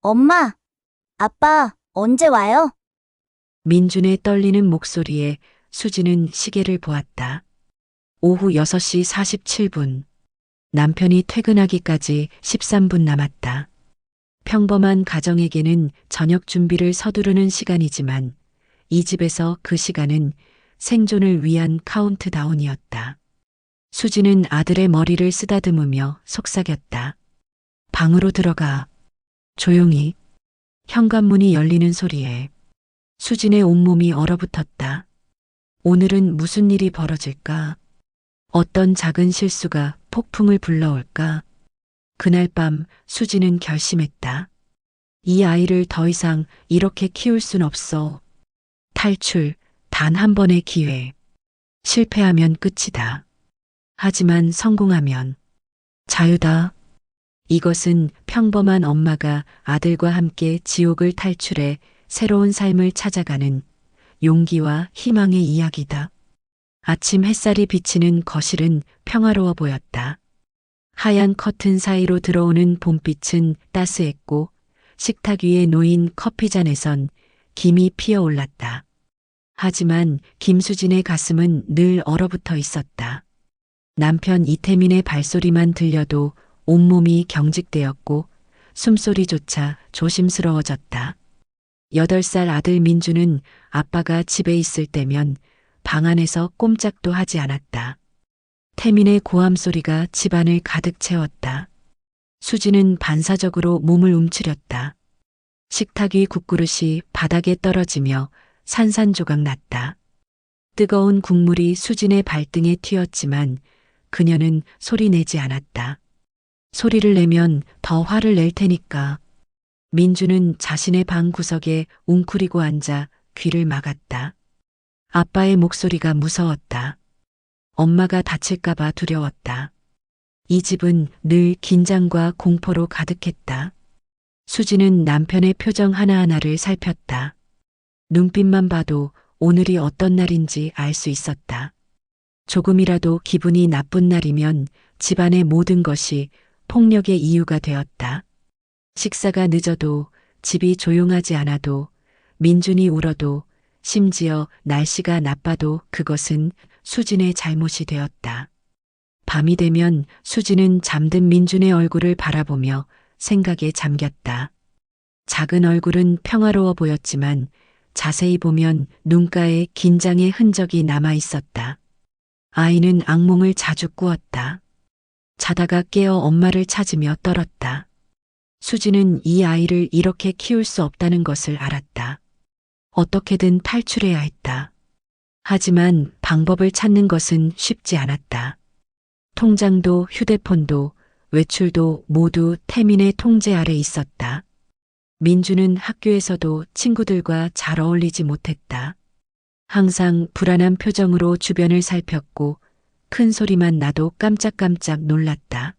엄마, 아빠, 언제 와요? 민준의 떨리는 목소리에 수지는 시계를 보았다. 오후 6시 47분. 남편이 퇴근하기까지 13분 남았다. 평범한 가정에게는 저녁 준비를 서두르는 시간이지만 이 집에서 그 시간은 생존을 위한 카운트다운이었다. 수지는 아들의 머리를 쓰다듬으며 속삭였다. 방으로 들어가. 조용히. 현관문이 열리는 소리에 수진의 온몸이 얼어붙었다. 오늘은 무슨 일이 벌어질까? 어떤 작은 실수가 폭풍을 불러올까? 그날 밤 수지는 결심했다. 이 아이를 더 이상 이렇게 키울 순 없어. 탈출, 단 한 번의 기회. 실패하면 끝이다. 하지만 성공하면 자유다. 이것은 평범한 엄마가 아들과 함께 지옥을 탈출해 새로운 삶을 찾아가는 용기와 희망의 이야기다. 아침 햇살이 비치는 거실은 평화로워 보였다. 하얀 커튼 사이로 들어오는 봄빛은 따스했고 식탁 위에 놓인 커피잔에선 김이 피어올랐다. 하지만 김수진의 가슴은 늘 얼어붙어 있었다. 남편 이태민의 발소리만 들려도 온몸이 경직되었고 숨소리조차 조심스러워졌다. 8살 아들 민주는 아빠가 집에 있을 때면 방 안에서 꼼짝도 하지 않았다. 태민의 고함 소리가 집안을 가득 채웠다. 수지는 반사적으로 몸을 움츠렸다. 식탁 위 국그릇이 바닥에 떨어지며 산산조각 났다. 뜨거운 국물이 수진의 발등에 튀었지만 그녀는 소리 내지 않았다. 소리를 내면 더 화를 낼 테니까. 민주는 자신의 방 구석에 웅크리고 앉아 귀를 막았다. 아빠의 목소리가 무서웠다. 엄마가 다칠까봐 두려웠다. 이 집은 늘 긴장과 공포로 가득했다. 수지는 남편의 표정 하나하나를 살폈다. 눈빛만 봐도 오늘이 어떤 날인지 알 수 있었다. 조금이라도 기분이 나쁜 날이면 집안의 모든 것이 폭력의 이유가 되었다. 식사가 늦어도, 집이 조용하지 않아도, 민준이 울어도, 심지어 날씨가 나빠도 그것은 수진의 잘못이 되었다. 밤이 되면 수진은 잠든 민준의 얼굴을 바라보며 생각에 잠겼다. 작은 얼굴은 평화로워 보였지만 자세히 보면 눈가에 긴장의 흔적이 남아 있었다. 아이는 악몽을 자주 꾸었다. 자다가 깨어 엄마를 찾으며 떨었다. 수지는 이 아이를 이렇게 키울 수 없다는 것을 알았다. 어떻게든 탈출해야 했다. 하지만 방법을 찾는 것은 쉽지 않았다. 통장도 휴대폰도 외출도 모두 태민의 통제 아래 있었다. 민주는 학교에서도 친구들과 잘 어울리지 못했다. 항상 불안한 표정으로 주변을 살폈고 큰 소리만 나도 깜짝깜짝 놀랐다.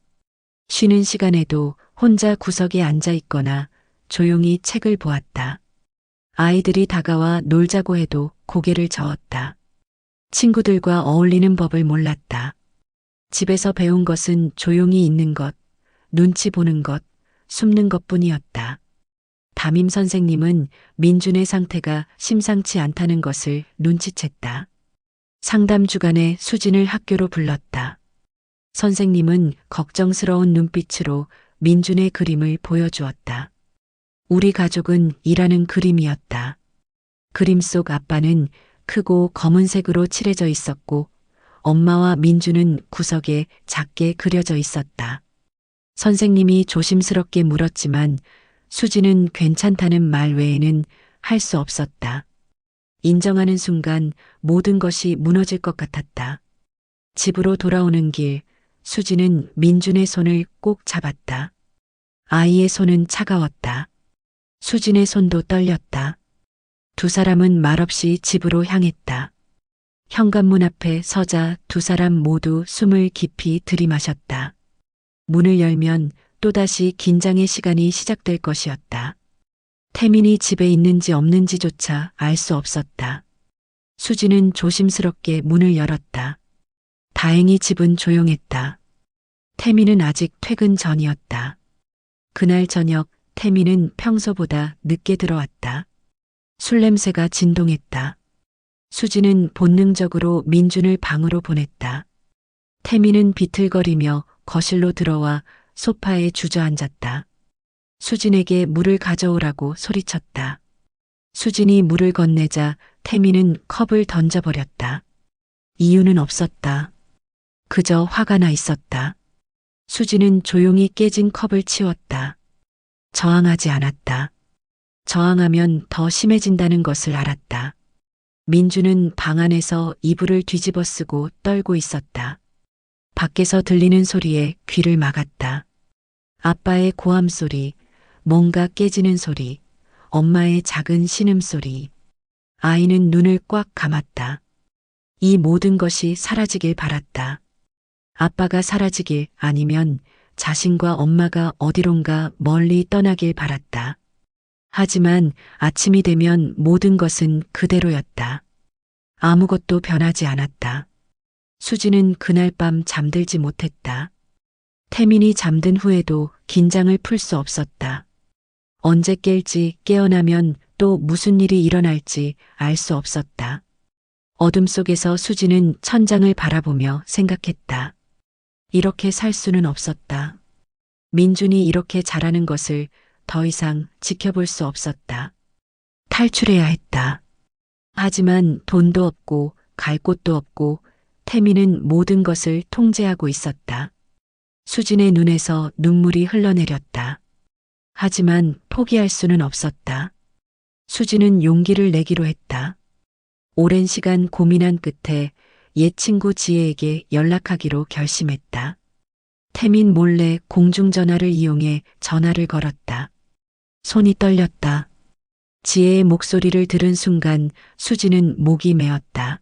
쉬는 시간에도 혼자 구석에 앉아 있거나 조용히 책을 보았다. 아이들이 다가와 놀자고 해도 고개를 저었다. 친구들과 어울리는 법을 몰랐다. 집에서 배운 것은 조용히 있는 것, 눈치 보는 것, 숨는 것뿐이었다. 담임 선생님은 민준의 상태가 심상치 않다는 것을 눈치챘다. 상담 주간에 수진을 학교로 불렀다. 선생님은 걱정스러운 눈빛으로 민준의 그림을 보여주었다. 우리 가족은 일하는 그림이었다. 그림 속 아빠는 크고 검은색으로 칠해져 있었고 엄마와 민주는 구석에 작게 그려져 있었다. 선생님이 조심스럽게 물었지만 수지는 괜찮다는 말 외에는 할 수 없었다. 인정하는 순간 모든 것이 무너질 것 같았다. 집으로 돌아오는 길, 수지는 민준의 손을 꼭 잡았다. 아이의 손은 차가웠다. 수진의 손도 떨렸다. 두 사람은 말없이 집으로 향했다. 현관문 앞에 서자 두 사람 모두 숨을 깊이 들이마셨다. 문을 열면 또다시 긴장의 시간이 시작될 것이었다. 태민이 집에 있는지 없는지조차 알 수 없었다. 수지는 조심스럽게 문을 열었다. 다행히 집은 조용했다. 태민은 아직 퇴근 전이었다. 그날 저녁 태미는 평소보다 늦게 들어왔다. 술 냄새가 진동했다. 수지는 본능적으로 민준을 방으로 보냈다. 태미는 비틀거리며 거실로 들어와 소파에 주저앉았다. 수진에게 물을 가져오라고 소리쳤다. 수진이 물을 건네자 태미는 컵을 던져버렸다. 이유는 없었다. 그저 화가 나 있었다. 수진은 조용히 깨진 컵을 치웠다. 저항하지 않았다. 저항하면 더 심해진다는 것을 알았다. 민주는 방 안에서 이불을 뒤집어 쓰고 떨고 있었다. 밖에서 들리는 소리에 귀를 막았다. 아빠의 고함 소리, 뭔가 깨지는 소리, 엄마의 작은 신음소리. 아이는 눈을 꽉 감았다. 이 모든 것이 사라지길 바랐다. 아빠가 사라지길 아니면 자신과 엄마가 어디론가 멀리 떠나길 바랐다. 하지만 아침이 되면 모든 것은 그대로였다. 아무것도 변하지 않았다. 수지는 그날 밤 잠들지 못했다. 태민이 잠든 후에도 긴장을 풀 수 없었다. 언제 깰지 깨어나면 또 무슨 일이 일어날지 알 수 없었다. 어둠 속에서 수지는 천장을 바라보며 생각했다. 이렇게 살 수는 없었다. 민준이 이렇게 잘하는 것을 더 이상 지켜볼 수 없었다. 탈출해야 했다. 하지만 돈도 없고 갈 곳도 없고 태미는 모든 것을 통제하고 있었다. 수진의 눈에서 눈물이 흘러내렸다. 하지만 포기할 수는 없었다. 수진은 용기를 내기로 했다. 오랜 시간 고민한 끝에 옛 친구 지혜에게 연락하기로 결심했다. 태민 몰래 공중전화를 이용해 전화를 걸었다. 손이 떨렸다. 지혜의 목소리를 들은 순간 수지는 목이 메었다.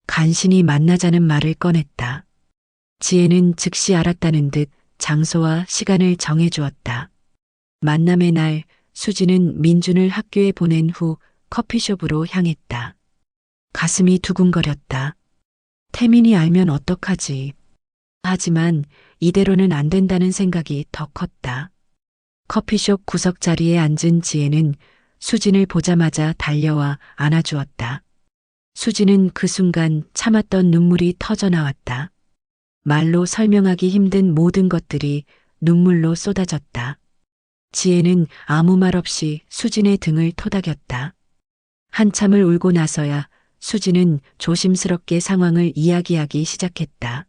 간신히 만나자는 말을 꺼냈다. 지혜는 즉시 알았다는 듯 장소와 시간을 정해주었다. 만남의 날 수지는 민준을 학교에 보낸 후 커피숍으로 향했다. 가슴이 두근거렸다. 태민이 알면 어떡하지. 하지만 이대로는 안 된다는 생각이 더 컸다. 커피숍 구석 자리에 앉은 지혜는 수진을 보자마자 달려와 안아주었다. 수진은 그 순간 참았던 눈물이 터져 나왔다. 말로 설명하기 힘든 모든 것들이 눈물로 쏟아졌다. 지혜는 아무 말 없이 수진의 등을 토닥였다. 한참을 울고 나서야 수진은 조심스럽게 상황을 이야기하기 시작했다.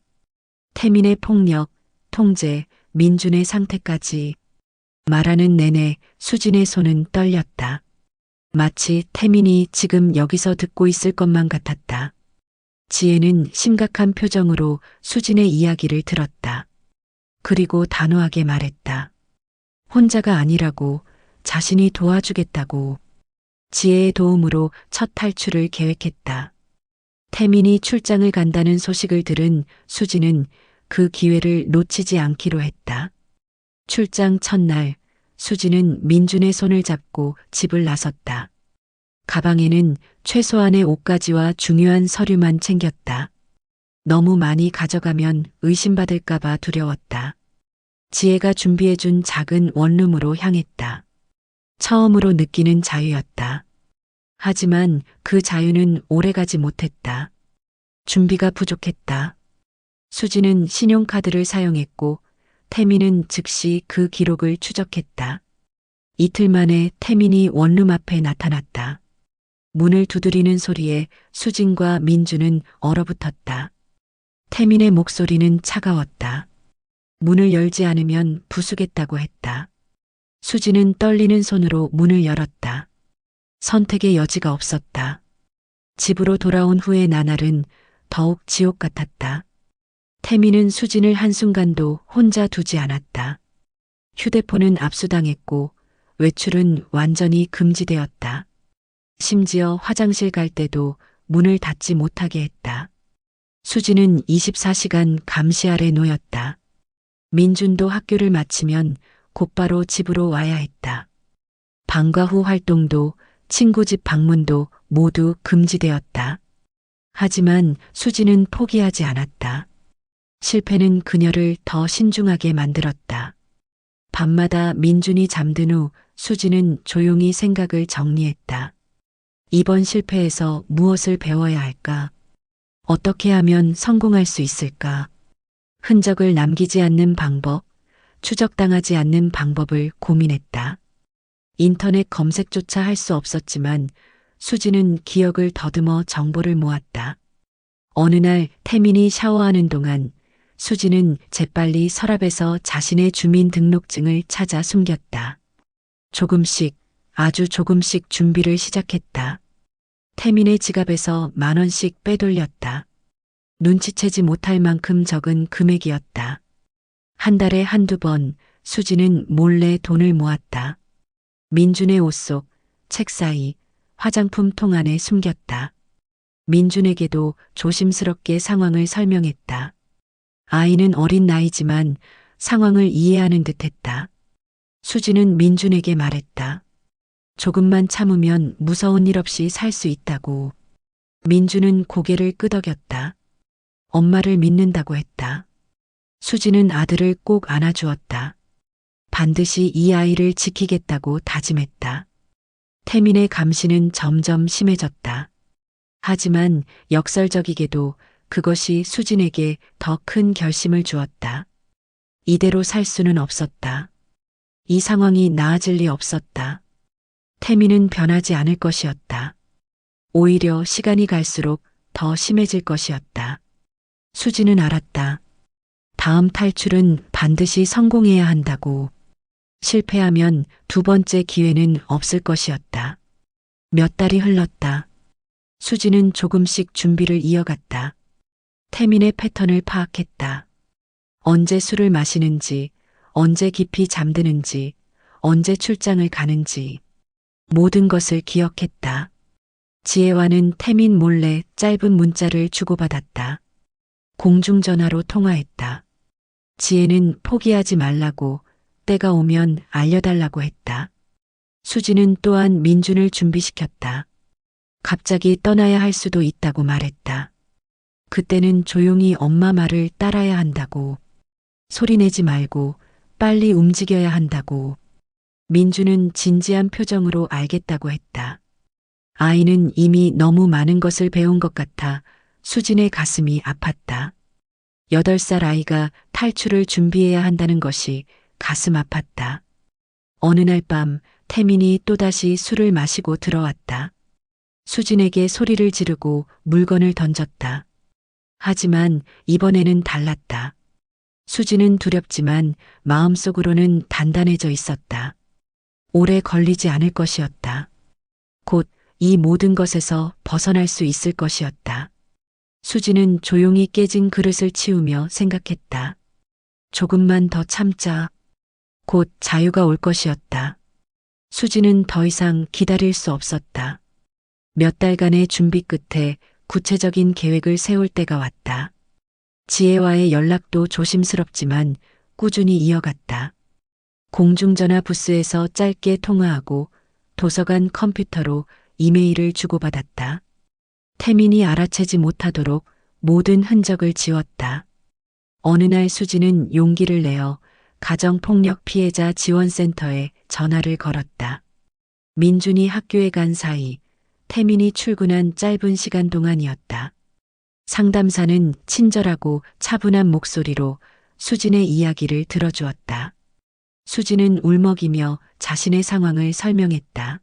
태민의 폭력, 통제, 민준의 상태까지. 말하는 내내 수진의 손은 떨렸다. 마치 태민이 지금 여기서 듣고 있을 것만 같았다. 지혜는 심각한 표정으로 수진의 이야기를 들었다. 그리고 단호하게 말했다. 혼자가 아니라고, 자신이 도와주겠다고. 지혜의 도움으로 첫 탈출을 계획했다. 태민이 출장을 간다는 소식을 들은 수진은 그 기회를 놓치지 않기로 했다. 출장 첫날 수진은 민준의 손을 잡고 집을 나섰다. 가방에는 최소한의 옷가지와 중요한 서류만 챙겼다. 너무 많이 가져가면 의심받을까봐 두려웠다. 지혜가 준비해준 작은 원룸으로 향했다. 처음으로 느끼는 자유였다. 하지만 그 자유는 오래가지 못했다. 준비가 부족했다. 수지는 신용카드를 사용했고 태민은 즉시 그 기록을 추적했다. 이틀 만에 태민이 원룸 앞에 나타났다. 문을 두드리는 소리에 수진과 민주는 얼어붙었다. 태민의 목소리는 차가웠다. 문을 열지 않으면 부수겠다고 했다. 수지는 떨리는 손으로 문을 열었다. 선택의 여지가 없었다. 집으로 돌아온 후의 나날은 더욱 지옥 같았다. 태민은 수진을 한순간도 혼자 두지 않았다. 휴대폰은 압수당했고 외출은 완전히 금지되었다. 심지어 화장실 갈 때도 문을 닫지 못하게 했다. 수진은 24시간 감시 아래 놓였다. 민준도 학교를 마치면 곧바로 집으로 와야 했다. 방과 후 활동도 친구 집 방문도 모두 금지되었다. 하지만 수지는 포기하지 않았다. 실패는 그녀를 더 신중하게 만들었다. 밤마다 민준이 잠든 후 수지는 조용히 생각을 정리했다. 이번 실패에서 무엇을 배워야 할까? 어떻게 하면 성공할 수 있을까? 흔적을 남기지 않는 방법, 추적당하지 않는 방법을 고민했다. 인터넷 검색조차 할 수 없었지만 수지는 기억을 더듬어 정보를 모았다. 어느 날 태민이 샤워하는 동안 수지는 재빨리 서랍에서 자신의 주민등록증을 찾아 숨겼다. 조금씩, 아주 조금씩 준비를 시작했다. 태민의 지갑에서 10,000원씩 빼돌렸다. 눈치채지 못할 만큼 적은 금액이었다. 한 달에 한두 번 수지는 몰래 돈을 모았다. 민준의 옷 속, 책 사이, 화장품 통 안에 숨겼다. 민준에게도 조심스럽게 상황을 설명했다. 아이는 어린 나이지만 상황을 이해하는 듯했다. 수지는 민준에게 말했다. 조금만 참으면 무서운 일 없이 살 수 있다고. 민준은 고개를 끄덕였다. 엄마를 믿는다고 했다. 수지는 아들을 꼭 안아주었다. 반드시 이 아이를 지키겠다고 다짐했다. 태민의 감시는 점점 심해졌다. 하지만 역설적이게도 그것이 수진에게 더 큰 결심을 주었다. 이대로 살 수는 없었다. 이 상황이 나아질 리 없었다. 태민은 변하지 않을 것이었다. 오히려 시간이 갈수록 더 심해질 것이었다. 수지는 알았다. 다음 탈출은 반드시 성공해야 한다고. 실패하면 두 번째 기회는 없을 것이었다. 몇 달이 흘렀다. 수지는 조금씩 준비를 이어갔다. 태민의 패턴을 파악했다. 언제 술을 마시는지, 언제 깊이 잠드는지, 언제 출장을 가는지 모든 것을 기억했다. 지혜와는 태민 몰래 짧은 문자를 주고받았다. 공중전화로 통화했다. 지혜는 포기하지 말라고, 때가 오면 알려달라고 했다. 수지는 또한 민준을 준비시켰다. 갑자기 떠나야 할 수도 있다고 말했다. 그때는 조용히 엄마 말을 따라야 한다고. 소리내지 말고 빨리 움직여야 한다고. 민준은 진지한 표정으로 알겠다고 했다. 아이는 이미 너무 많은 것을 배운 것 같아 수진의 가슴이 아팠다. 8살 아이가 탈출을 준비해야 한다는 것이 가슴 아팠다. 어느 날 밤 태민이 또다시 술을 마시고 들어왔다. 수진에게 소리를 지르고 물건을 던졌다. 하지만 이번에는 달랐다. 수진은 두렵지만 마음속으로는 단단해져 있었다. 오래 걸리지 않을 것이었다. 곧 이 모든 것에서 벗어날 수 있을 것이었다. 수지는 조용히 깨진 그릇을 치우며 생각했다. 조금만 더 참자. 곧 자유가 올 것이었다. 수지는 더 이상 기다릴 수 없었다. 몇 달간의 준비 끝에 구체적인 계획을 세울 때가 왔다. 지혜와의 연락도 조심스럽지만 꾸준히 이어갔다. 공중전화 부스에서 짧게 통화하고 도서관 컴퓨터로 이메일을 주고받았다. 태민이 알아채지 못하도록 모든 흔적을 지웠다. 어느 날 수지는 용기를 내어 가정폭력 피해자 지원센터에 전화를 걸었다. 민준이 학교에 간 사이 태민이 출근한 짧은 시간 동안이었다. 상담사는 친절하고 차분한 목소리로 수진의 이야기를 들어주었다. 수진은 울먹이며 자신의 상황을 설명했다.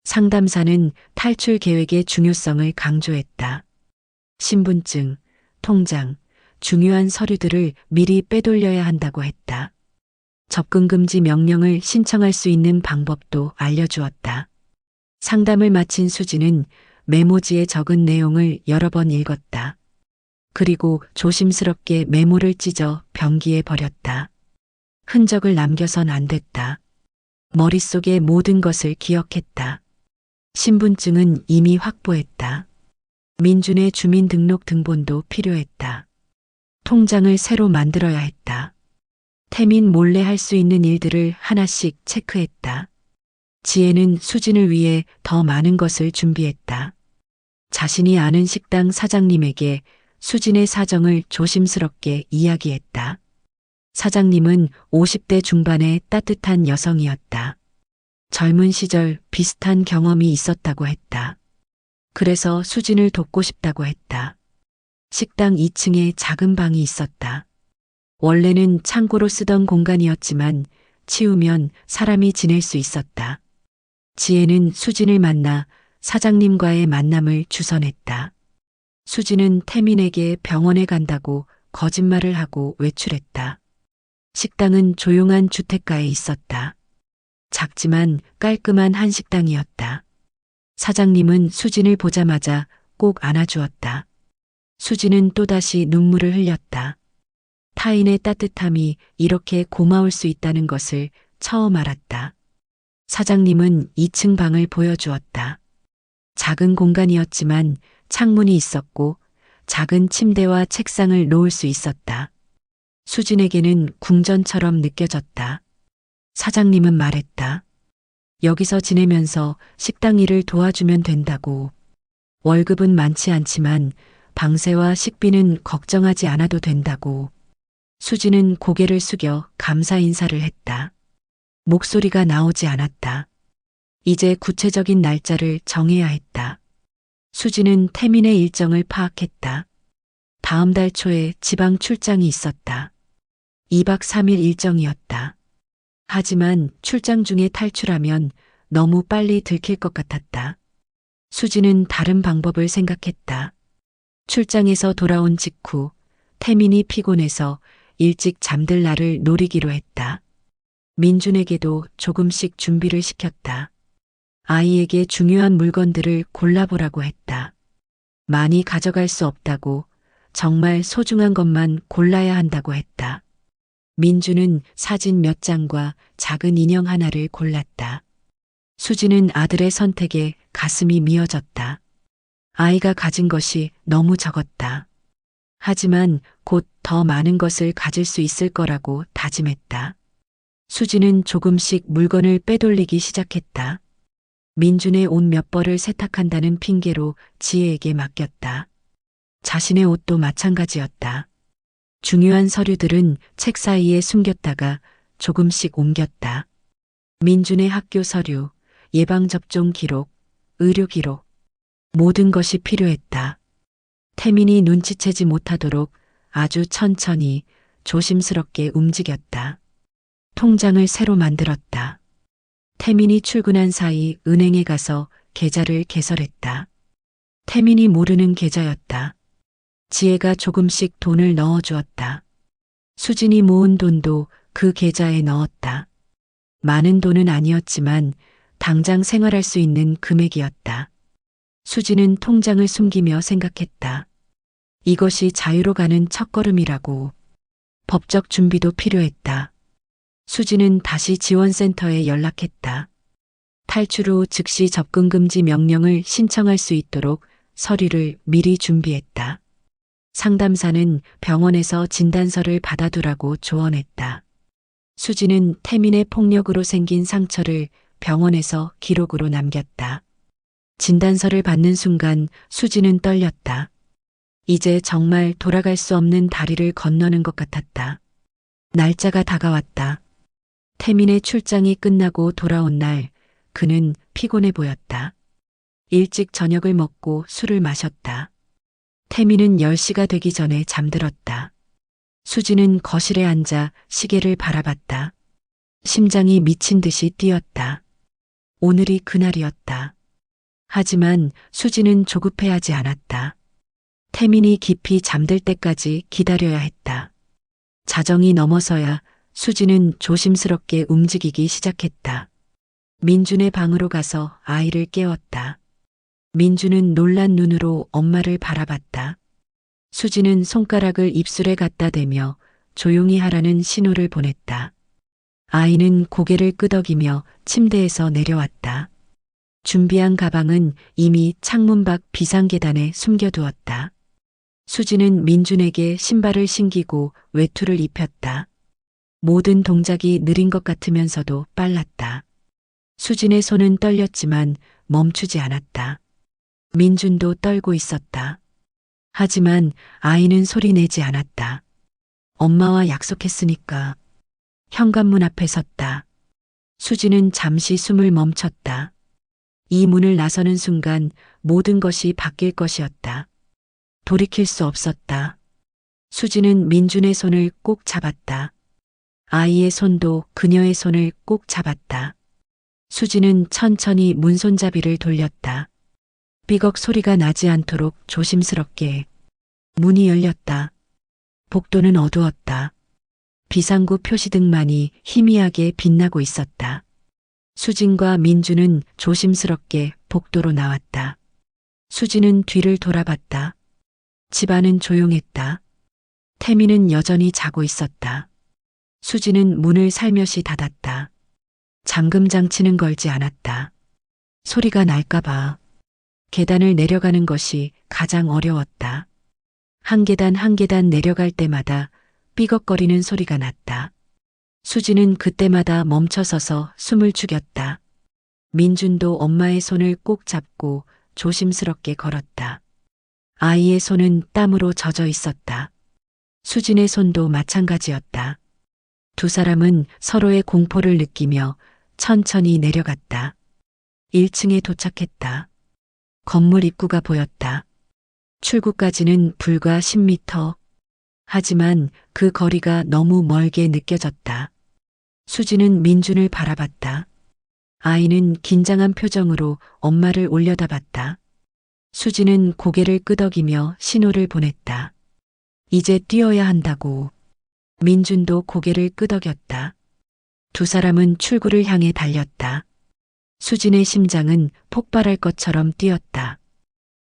상담사는 탈출 계획의 중요성을 강조했다. 신분증, 통장, 중요한 서류들을 미리 빼돌려야 한다고 했다. 접근금지 명령을 신청할 수 있는 방법도 알려주었다. 상담을 마친 수지는 메모지에 적은 내용을 여러 번 읽었다. 그리고 조심스럽게 메모를 찢어 변기에 버렸다. 흔적을 남겨선 안 됐다. 머릿속의 모든 것을 기억했다. 신분증은 이미 확보했다. 민준의 주민등록 등본도 필요했다. 통장을 새로 만들어야 했다. 태민 몰래 할 수 있는 일들을 하나씩 체크했다. 지혜는 수진을 위해 더 많은 것을 준비했다. 자신이 아는 식당 사장님에게 수진의 사정을 조심스럽게 이야기했다. 사장님은 50대 중반의 따뜻한 여성이었다. 젊은 시절 비슷한 경험이 있었다고 했다. 그래서 수진을 돕고 싶다고 했다. 식당 2층에 작은 방이 있었다. 원래는 창고로 쓰던 공간이었지만 치우면 사람이 지낼 수 있었다. 지혜는 수진을 만나 사장님과의 만남을 주선했다. 수진은 태민에게 병원에 간다고 거짓말을 하고 외출했다. 식당은 조용한 주택가에 있었다. 작지만 깔끔한 한식당이었다. 사장님은 수진을 보자마자 꼭 안아주었다. 수진은 또다시 눈물을 흘렸다. 타인의 따뜻함이 이렇게 고마울 수 있다는 것을 처음 알았다. 사장님은 2층 방을 보여주었다. 작은 공간이었지만 창문이 있었고 작은 침대와 책상을 놓을 수 있었다. 수진에게는 궁전처럼 느껴졌다. 사장님은 말했다. 여기서 지내면서 식당 일을 도와주면 된다고. 월급은 많지 않지만 방세와 식비는 걱정하지 않아도 된다고. 수진은 고개를 숙여 감사 인사를 했다. 목소리가 나오지 않았다. 이제 구체적인 날짜를 정해야 했다. 수진은 태민의 일정을 파악했다. 다음 달 초에 지방 출장이 있었다. 2박 3일 일정이었다. 하지만 출장 중에 탈출하면 너무 빨리 들킬 것 같았다. 수진은 다른 방법을 생각했다. 출장에서 돌아온 직후 태민이 피곤해서 일찍 잠들 날을 노리기로 했다. 민준에게도 조금씩 준비를 시켰다. 아이에게 중요한 물건들을 골라보라고 했다. 많이 가져갈 수 없다고, 정말 소중한 것만 골라야 한다고 했다. 민주는 사진 몇 장과 작은 인형 하나를 골랐다. 수지는 아들의 선택에 가슴이 미어졌다. 아이가 가진 것이 너무 적었다. 하지만 곧 더 많은 것을 가질 수 있을 거라고 다짐했다. 수지는 조금씩 물건을 빼돌리기 시작했다. 민준의 옷 몇 벌을 세탁한다는 핑계로 지혜에게 맡겼다. 자신의 옷도 마찬가지였다. 중요한 서류들은 책 사이에 숨겼다가 조금씩 옮겼다. 민준의 학교 서류, 예방접종 기록, 의료 기록, 모든 것이 필요했다. 태민이 눈치채지 못하도록 아주 천천히 조심스럽게 움직였다. 통장을 새로 만들었다. 태민이 출근한 사이 은행에 가서 계좌를 개설했다. 태민이 모르는 계좌였다. 지혜가 조금씩 돈을 넣어주었다. 수진이 모은 돈도 그 계좌에 넣었다. 많은 돈은 아니었지만 당장 생활할 수 있는 금액이었다. 수진은 통장을 숨기며 생각했다. 이것이 자유로 가는 첫걸음이라고. 법적 준비도 필요했다. 수진은 다시 지원센터에 연락했다. 탈출 후 즉시 접근금지 명령을 신청할 수 있도록 서류를 미리 준비했다. 상담사는 병원에서 진단서를 받아두라고 조언했다. 수진은 태민의 폭력으로 생긴 상처를 병원에서 기록으로 남겼다. 진단서를 받는 순간 수진은 떨렸다. 이제 정말 돌아갈 수 없는 다리를 건너는 것 같았다. 날짜가 다가왔다. 태민의 출장이 끝나고 돌아온 날 그는 피곤해 보였다. 일찍 저녁을 먹고 술을 마셨다. 태민은 10시가 되기 전에 잠들었다. 수지는 거실에 앉아 시계를 바라봤다. 심장이 미친 듯이 뛰었다. 오늘이 그날이었다. 하지만 수지는 조급해하지 않았다. 태민이 깊이 잠들 때까지 기다려야 했다. 자정이 넘어서야 수지는 조심스럽게 움직이기 시작했다. 민준의 방으로 가서 아이를 깨웠다. 민준은 놀란 눈으로 엄마를 바라봤다. 수지는 손가락을 입술에 갖다 대며 조용히 하라는 신호를 보냈다. 아이는 고개를 끄덕이며 침대에서 내려왔다. 준비한 가방은 이미 창문 밖 비상계단에 숨겨두었다. 수지는 민준에게 신발을 신기고 외투를 입혔다. 모든 동작이 느린 것 같으면서도 빨랐다. 수진의 손은 떨렸지만 멈추지 않았다. 민준도 떨고 있었다. 하지만 아이는 소리 내지 않았다. 엄마와 약속했으니까. 현관문 앞에 섰다. 수지는 잠시 숨을 멈췄다. 이 문을 나서는 순간 모든 것이 바뀔 것이었다. 돌이킬 수 없었다. 수지는 민준의 손을 꼭 잡았다. 아이의 손도 그녀의 손을 꼭 잡았다. 수지는 천천히 문손잡이를 돌렸다. 삐걱 소리가 나지 않도록 조심스럽게. 문이 열렸다. 복도는 어두웠다. 비상구 표시등만이 희미하게 빛나고 있었다. 수진과 민주는 조심스럽게 복도로 나왔다. 수지는 뒤를 돌아봤다. 집안은 조용했다. 태미는 여전히 자고 있었다. 수지는 문을 살며시 닫았다. 잠금 장치는 걸지 않았다. 소리가 날까봐. 계단을 내려가는 것이 가장 어려웠다. 한 계단 한 계단 내려갈 때마다 삐걱거리는 소리가 났다. 수지는 그때마다 멈춰서서 숨을 죽였다. 민준도 엄마의 손을 꼭 잡고 조심스럽게 걸었다. 아이의 손은 땀으로 젖어 있었다. 수진의 손도 마찬가지였다. 두 사람은 서로의 공포를 느끼며 천천히 내려갔다. 1층에 도착했다. 건물 입구가 보였다. 출구까지는 불과 10m. 하지만 그 거리가 너무 멀게 느껴졌다. 수지는 민준을 바라봤다. 아이는 긴장한 표정으로 엄마를 올려다봤다. 수지는 고개를 끄덕이며 신호를 보냈다. 이제 뛰어야 한다고. 민준도 고개를 끄덕였다. 두 사람은 출구를 향해 달렸다. 수진의 심장은 폭발할 것처럼 뛰었다.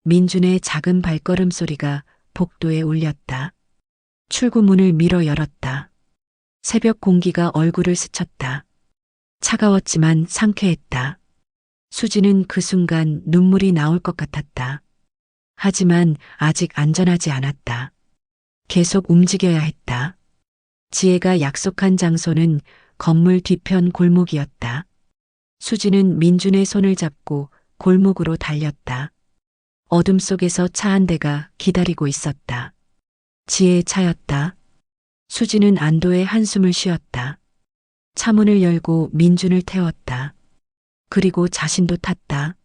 민준의 작은 발걸음 소리가 복도에 울렸다. 출구문을 밀어 열었다. 새벽 공기가 얼굴을 스쳤다. 차가웠지만 상쾌했다. 수지는 그 순간 눈물이 나올 것 같았다. 하지만 아직 안전하지 않았다. 계속 움직여야 했다. 지혜가 약속한 장소는 건물 뒤편 골목이었다. 수지는 민준의 손을 잡고 골목으로 달렸다. 어둠 속에서 차 한 대가 기다리고 있었다. 지혜의 차였다. 수지는 안도의 한숨을 쉬었다. 차문을 열고 민준을 태웠다. 그리고 자신도 탔다.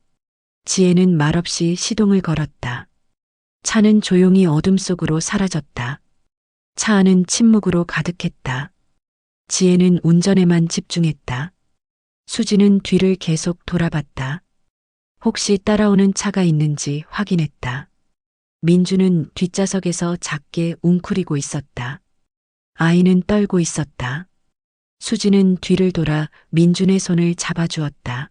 지혜는 말없이 시동을 걸었다. 차는 조용히 어둠 속으로 사라졌다. 차 안은 침묵으로 가득했다. 지혜는 운전에만 집중했다. 수지는 뒤를 계속 돌아봤다. 혹시 따라오는 차가 있는지 확인했다. 민주는 뒷좌석에서 작게 웅크리고 있었다. 아이는 떨고 있었다. 수지는 뒤를 돌아 민준의 손을 잡아주었다.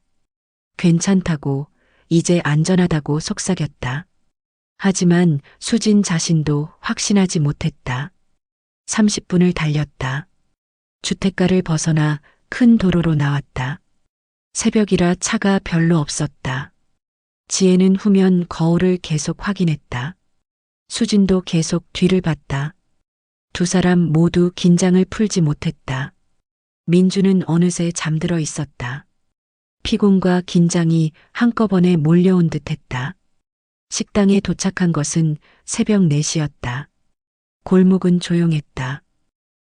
괜찮다고, 이제 안전하다고 속삭였다. 하지만 수진 자신도 확신하지 못했다. 30분을 달렸다. 주택가를 벗어나 큰 도로로 나왔다. 새벽이라 차가 별로 없었다. 지혜는 후면 거울을 계속 확인했다. 수진도 계속 뒤를 봤다. 두 사람 모두 긴장을 풀지 못했다. 민주는 어느새 잠들어 있었다. 피곤과 긴장이 한꺼번에 몰려온 듯했다. 식당에 도착한 것은 새벽 4시였다. 골목은 조용했다.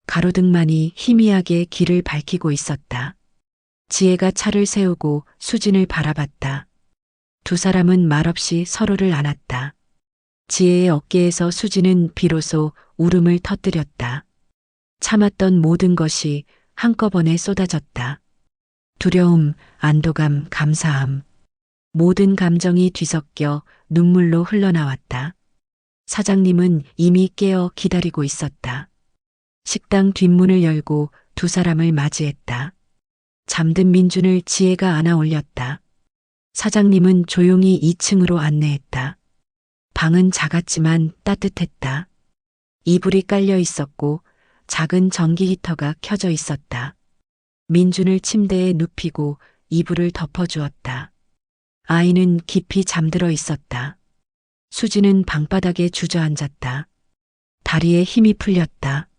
가로등만이 희미하게 길을 밝히고 있었다. 지혜가 차를 세우고 수진을 바라봤다. 두 사람은 말없이 서로를 안았다. 지혜의 어깨에서 수진은 비로소 울음을 터뜨렸다. 참았던 모든 것이 한꺼번에 쏟아졌다. 두려움, 안도감, 감사함. 모든 감정이 뒤섞여 눈물로 흘러나왔다. 사장님은 이미 깨어 기다리고 있었다. 식당 뒷문을 열고 두 사람을 맞이했다. 잠든 민준을 지혜가 안아 올렸다. 사장님은 조용히 2층으로 안내했다. 방은 작았지만 따뜻했다. 이불이 깔려 있었고 작은 전기 히터가 켜져 있었다. 민준을 침대에 눕히고 이불을 덮어주었다. 아이는 깊이 잠들어 있었다. 수지는 방바닥에 주저앉았다. 다리에 힘이 풀렸다.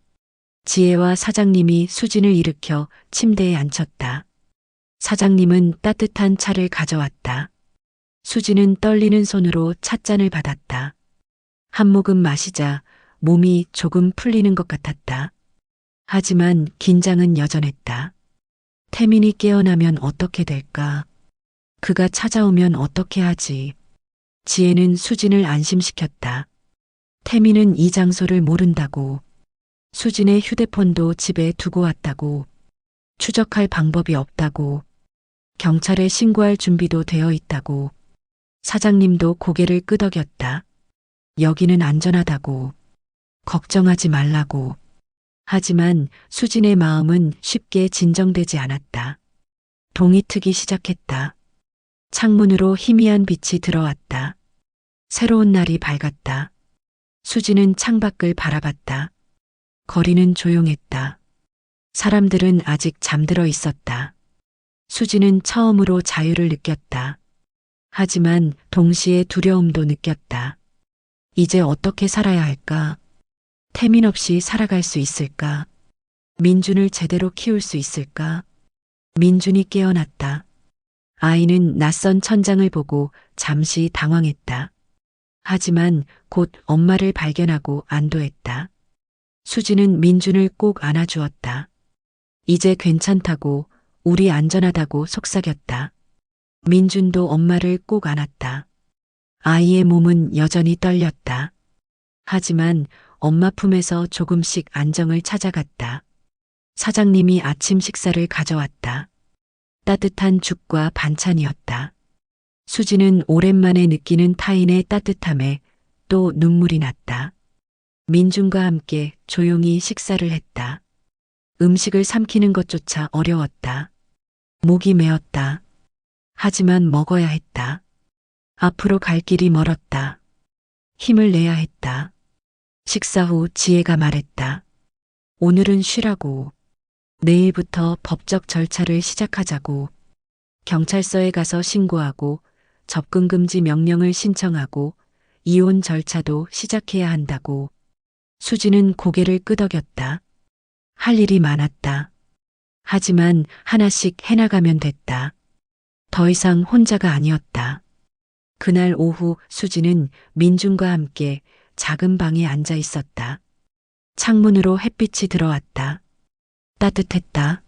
지혜와 사장님이 수진을 일으켜 침대에 앉혔다. 사장님은 따뜻한 차를 가져왔다. 수지는 떨리는 손으로 찻잔을 받았다. 한 모금 마시자 몸이 조금 풀리는 것 같았다. 하지만 긴장은 여전했다. 태민이 깨어나면 어떻게 될까? 그가 찾아오면 어떻게 하지? 지혜는 수진을 안심시켰다. 태민은 이 장소를 모른다고. 수진의 휴대폰도 집에 두고 왔다고. 추적할 방법이 없다고. 경찰에 신고할 준비도 되어 있다고. 사장님도 고개를 끄덕였다. 여기는 안전하다고. 걱정하지 말라고. 하지만 수진의 마음은 쉽게 진정되지 않았다. 동이 트기 시작했다. 창문으로 희미한 빛이 들어왔다. 새로운 날이 밝았다. 수진은 창밖을 바라봤다. 거리는 조용했다. 사람들은 아직 잠들어 있었다. 수진은 처음으로 자유를 느꼈다. 하지만 동시에 두려움도 느꼈다. 이제 어떻게 살아야 할까? 태민 없이 살아갈 수 있을까? 민준을 제대로 키울 수 있을까? 민준이 깨어났다. 아이는 낯선 천장을 보고 잠시 당황했다. 하지만 곧 엄마를 발견하고 안도했다. 수지는 민준을 꼭 안아주었다. 이제 괜찮다고, 우리 안전하다고 속삭였다. 민준도 엄마를 꼭 안았다. 아이의 몸은 여전히 떨렸다. 하지만 엄마 품에서 조금씩 안정을 찾아갔다. 사장님이 아침 식사를 가져왔다. 따뜻한 죽과 반찬이었다. 수지는 오랜만에 느끼는 타인의 따뜻함에 또 눈물이 났다. 민준과 함께 조용히 식사를 했다. 음식을 삼키는 것조차 어려웠다. 목이 메었다. 하지만 먹어야 했다. 앞으로 갈 길이 멀었다. 힘을 내야 했다. 식사 후 지혜가 말했다. 오늘은 쉬라고. 내일부터 법적 절차를 시작하자고. 경찰서에 가서 신고하고 접근금지 명령을 신청하고 이혼 절차도 시작해야 한다고. 수지는 고개를 끄덕였다. 할 일이 많았다. 하지만 하나씩 해나가면 됐다. 더 이상 혼자가 아니었다. 그날 오후 수지는 민준과 함께 작은 방에 앉아 있었다. 창문으로 햇빛이 들어왔다. 따뜻했다.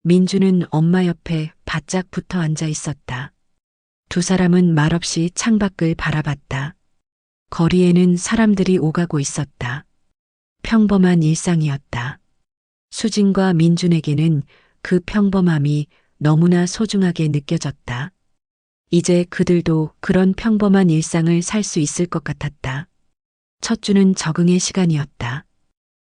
민준은 엄마 옆에 바짝 붙어 앉아 있었다. 두 사람은 말없이 창밖을 바라봤다. 거리에는 사람들이 오가고 있었다. 평범한 일상이었다. 수진과 민준에게는 그 평범함이 너무나 소중하게 느껴졌다. 이제 그들도 그런 평범한 일상을 살 수 있을 것 같았다. 첫 주는 적응의 시간이었다.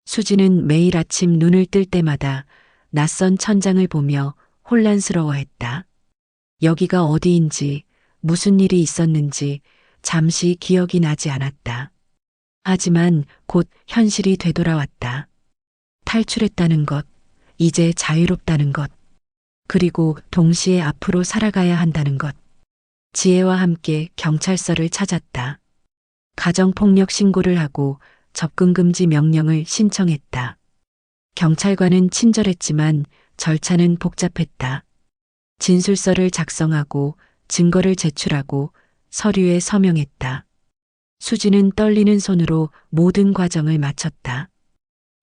수지는 매일 아침 눈을 뜰 때마다 낯선 천장을 보며 혼란스러워했다. 여기가 어디인지, 무슨 일이 있었는지 잠시 기억이 나지 않았다. 하지만 곧 현실이 되돌아왔다. 탈출했다는 것, 이제 자유롭다는 것, 그리고 동시에 앞으로 살아가야 한다는 것. 지혜와 함께 경찰서를 찾았다. 가정폭력 신고를 하고 접근금지 명령을 신청했다. 경찰관은 친절했지만 절차는 복잡했다. 진술서를 작성하고 증거를 제출하고 서류에 서명했다. 수지는 떨리는 손으로 모든 과정을 마쳤다.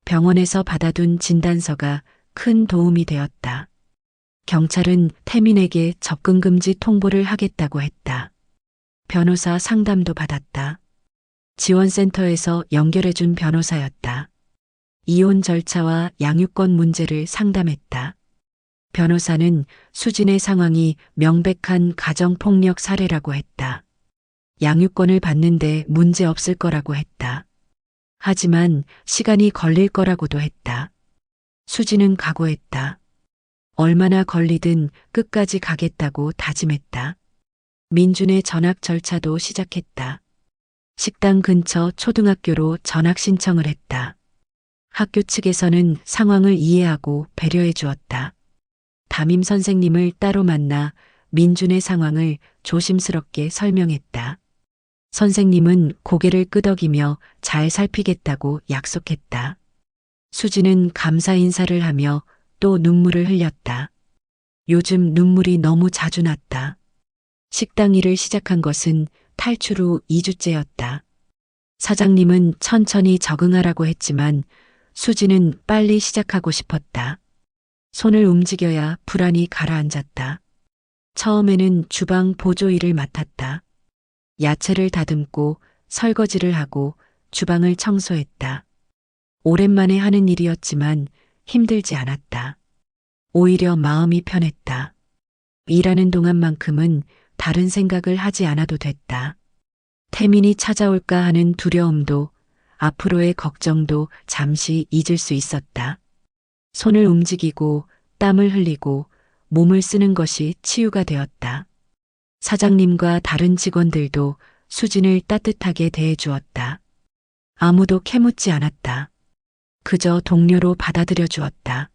병원에서 받아둔 진단서가 큰 도움이 되었다. 경찰은 태민에게 접근금지 통보를 하겠다고 했다. 변호사 상담도 받았다. 지원센터에서 연결해준 변호사였다. 이혼 절차와 양육권 문제를 상담했다. 변호사는 수진의 상황이 명백한 가정폭력 사례라고 했다. 양육권을 받는데 문제 없을 거라고 했다. 하지만 시간이 걸릴 거라고도 했다. 수진은 각오했다. 얼마나 걸리든 끝까지 가겠다고 다짐했다. 민준의 전학 절차도 시작했다. 식당 근처 초등학교로 전학 신청을 했다. 학교 측에서는 상황을 이해하고 배려해 주었다. 담임 선생님을 따로 만나 민준의 상황을 조심스럽게 설명했다. 선생님은 고개를 끄덕이며 잘 살피겠다고 약속했다. 수지는 감사 인사를 하며 또 눈물을 흘렸다. 요즘 눈물이 너무 자주 났다. 식당 일을 시작한 것은 탈출 후 2주째였다. 사장님은 천천히 적응하라고 했지만 수지는 빨리 시작하고 싶었다. 손을 움직여야 불안이 가라앉았다. 처음에는 주방 보조 일을 맡았다. 야채를 다듬고 설거지를 하고 주방을 청소했다. 오랜만에 하는 일이었지만 힘들지 않았다. 오히려 마음이 편했다. 일하는 동안만큼은 다른 생각을 하지 않아도 됐다. 태민이 찾아올까 하는 두려움도 앞으로의 걱정도 잠시 잊을 수 있었다. 손을 움직이고 땀을 흘리고 몸을 쓰는 것이 치유가 되었다. 사장님과 다른 직원들도 수진을 따뜻하게 대해주었다. 아무도 캐묻지 않았다. 그저 동료로 받아들여 주었다.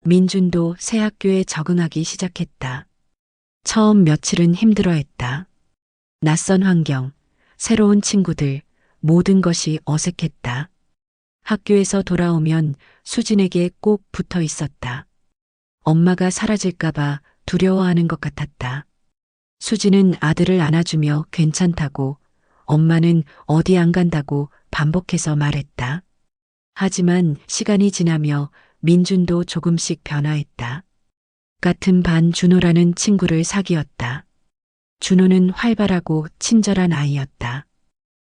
민준도 새 학교에 적응하기 시작했다. 처음 며칠은 힘들어했다. 낯선 환경, 새로운 친구들, 모든 것이 어색했다. 학교에서 돌아오면 수진에게 꼭 붙어 있었다. 엄마가 사라질까봐 두려워하는 것 같았다. 수진은 아들을 안아주며 괜찮다고, 엄마는 어디 안 간다고 반복해서 말했다. 하지만 시간이 지나며 민준도 조금씩 변화했다. 같은 반 준호라는 친구를 사귀었다. 준호는 활발하고 친절한 아이였다.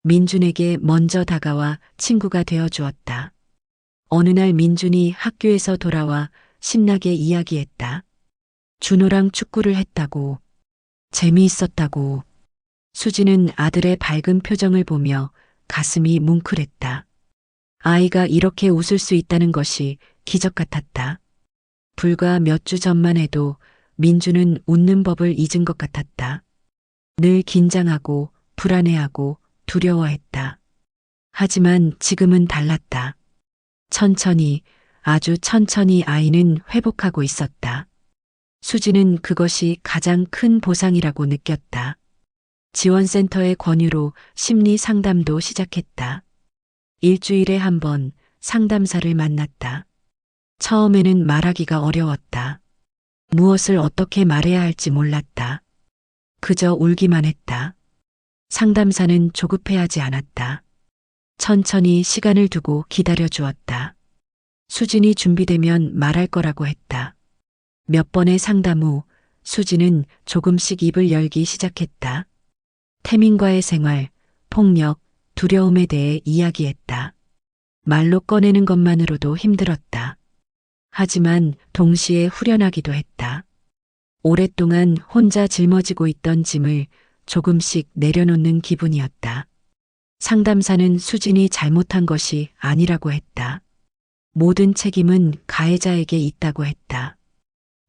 민준에게 먼저 다가와 친구가 되어 주었다. 어느 날 민준이 학교에서 돌아와 신나게 이야기했다. 준호랑 축구를 했다고. 재미있었다고. 수지는 아들의 밝은 표정을 보며 가슴이 뭉클했다. 아이가 이렇게 웃을 수 있다는 것이 기적 같았다. 불과 몇 주 전만 해도 민주는 웃는 법을 잊은 것 같았다. 늘 긴장하고 불안해하고 두려워했다. 하지만 지금은 달랐다. 천천히, 아주 천천히 아이는 회복하고 있었다. 수지는 그것이 가장 큰 보상이라고 느꼈다. 지원센터의 권유로 심리 상담도 시작했다. 일주일에 한 번 상담사를 만났다. 처음에는 말하기가 어려웠다. 무엇을 어떻게 말해야 할지 몰랐다. 그저 울기만 했다. 상담사는 조급해하지 않았다. 천천히 시간을 두고 기다려 주었다. 수진이 준비되면 말할 거라고 했다. 몇 번의 상담 후 수진은 조금씩 입을 열기 시작했다. 태민과의 생활, 폭력, 두려움에 대해 이야기했다. 말로 꺼내는 것만으로도 힘들었다. 하지만 동시에 후련하기도 했다. 오랫동안 혼자 짊어지고 있던 짐을 조금씩 내려놓는 기분이었다. 상담사는 수진이 잘못한 것이 아니라고 했다. 모든 책임은 가해자에게 있다고 했다.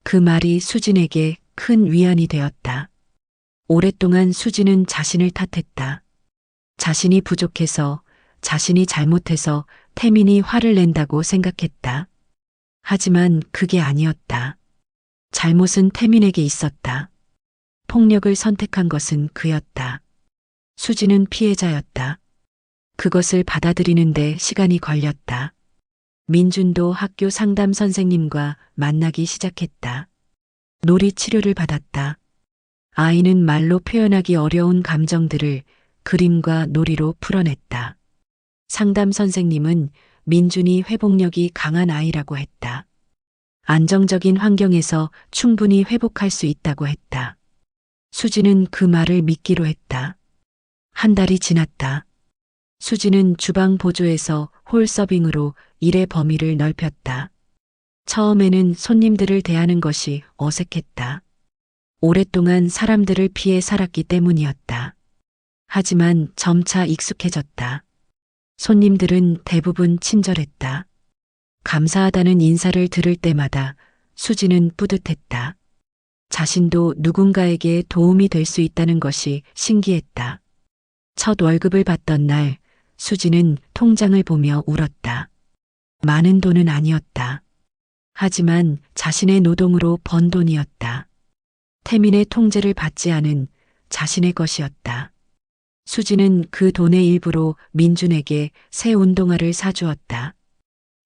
그 말이 수진에게 큰 위안이 되었다. 오랫동안 수진은 자신을 탓했다. 자신이 부족해서, 자신이 잘못해서 태민이 화를 낸다고 생각했다. 하지만 그게 아니었다. 잘못은 태민에게 있었다. 폭력을 선택한 것은 그였다. 수지는 피해자였다. 그것을 받아들이는데 시간이 걸렸다. 민준도 학교 상담 선생님과 만나기 시작했다. 놀이 치료를 받았다. 아이는 말로 표현하기 어려운 감정들을 그림과 놀이로 풀어냈다. 상담 선생님은 민준이 회복력이 강한 아이라고 했다. 안정적인 환경에서 충분히 회복할 수 있다고 했다. 수지는 그 말을 믿기로 했다. 한 달이 지났다. 수지는 주방 보조에서 홀 서빙으로 일의 범위를 넓혔다. 처음에는 손님들을 대하는 것이 어색했다. 오랫동안 사람들을 피해 살았기 때문이었다. 하지만 점차 익숙해졌다. 손님들은 대부분 친절했다. 감사하다는 인사를 들을 때마다 수지는 뿌듯했다. 자신도 누군가에게 도움이 될 수 있다는 것이 신기했다. 첫 월급을 받던 날 수지는 통장을 보며 울었다. 많은 돈은 아니었다. 하지만 자신의 노동으로 번 돈이었다. 태민의 통제를 받지 않은 자신의 것이었다. 수지는 그 돈의 일부로 민준에게 새 운동화를 사주었다.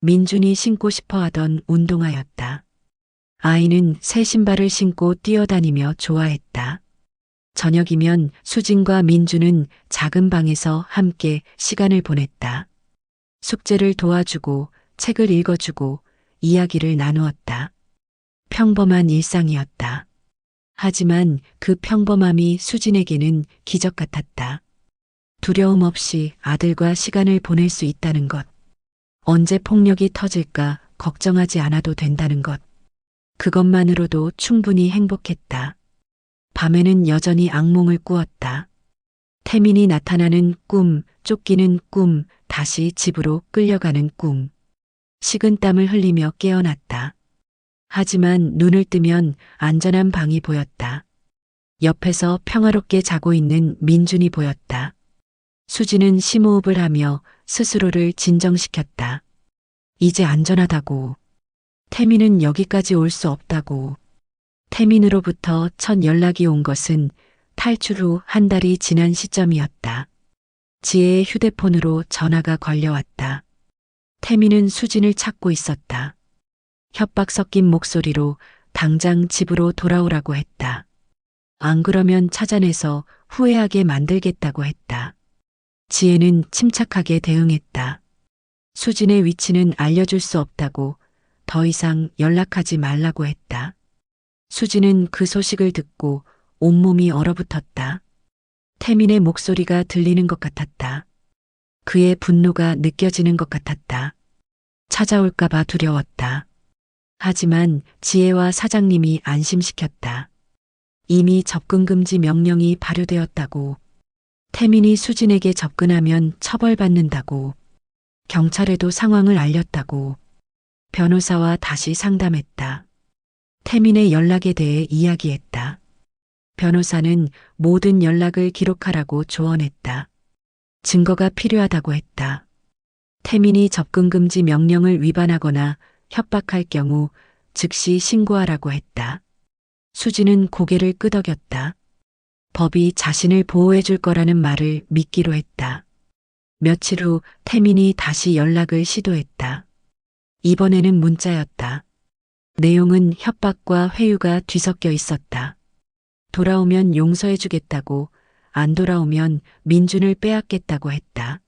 민준이 신고 싶어 하던 운동화였다. 아이는 새 신발을 신고 뛰어다니며 좋아했다. 저녁이면 수진과 민준은 작은 방에서 함께 시간을 보냈다. 숙제를 도와주고 책을 읽어주고 이야기를 나누었다. 평범한 일상이었다. 하지만 그 평범함이 수진에게는 기적 같았다. 두려움 없이 아들과 시간을 보낼 수 있다는 것. 언제 폭력이 터질까 걱정하지 않아도 된다는 것. 그것만으로도 충분히 행복했다. 밤에는 여전히 악몽을 꾸었다. 태민이 나타나는 꿈, 쫓기는 꿈, 다시 집으로 끌려가는 꿈. 식은땀을 흘리며 깨어났다. 하지만 눈을 뜨면 안전한 방이 보였다. 옆에서 평화롭게 자고 있는 민준이 보였다. 수지는 심호흡을 하며 스스로를 진정시켰다. 이제 안전하다고. 태민은 여기까지 올 수 없다고. 태민으로부터 첫 연락이 온 것은 탈출 후 한 달이 지난 시점이었다. 지혜의 휴대폰으로 전화가 걸려왔다. 태민은 수진을 찾고 있었다. 협박 섞인 목소리로 당장 집으로 돌아오라고 했다. 안 그러면 찾아내서 후회하게 만들겠다고 했다. 지혜는 침착하게 대응했다. 수진의 위치는 알려줄 수 없다고, 더 이상 연락하지 말라고 했다. 수진은 그 소식을 듣고 온몸이 얼어붙었다. 태민의 목소리가 들리는 것 같았다. 그의 분노가 느껴지는 것 같았다. 찾아올까봐 두려웠다. 하지만 지혜와 사장님이 안심시켰다. 이미 접근금지 명령이 발효되었다고. 태민이 수진에게 접근하면 처벌받는다고. 경찰에도 상황을 알렸다고. 변호사와 다시 상담했다. 태민의 연락에 대해 이야기했다. 변호사는 모든 연락을 기록하라고 조언했다. 증거가 필요하다고 했다. 태민이 접근금지 명령을 위반하거나 협박할 경우 즉시 신고하라고 했다. 수지는 고개를 끄덕였다. 법이 자신을 보호해 줄 거라는 말을 믿기로 했다. 며칠 후 태민이 다시 연락을 시도했다. 이번에는 문자였다. 내용은 협박과 회유가 뒤섞여 있었다. 돌아오면 용서해 주겠다고, 안 돌아오면 민준을 빼앗겠다고 했다.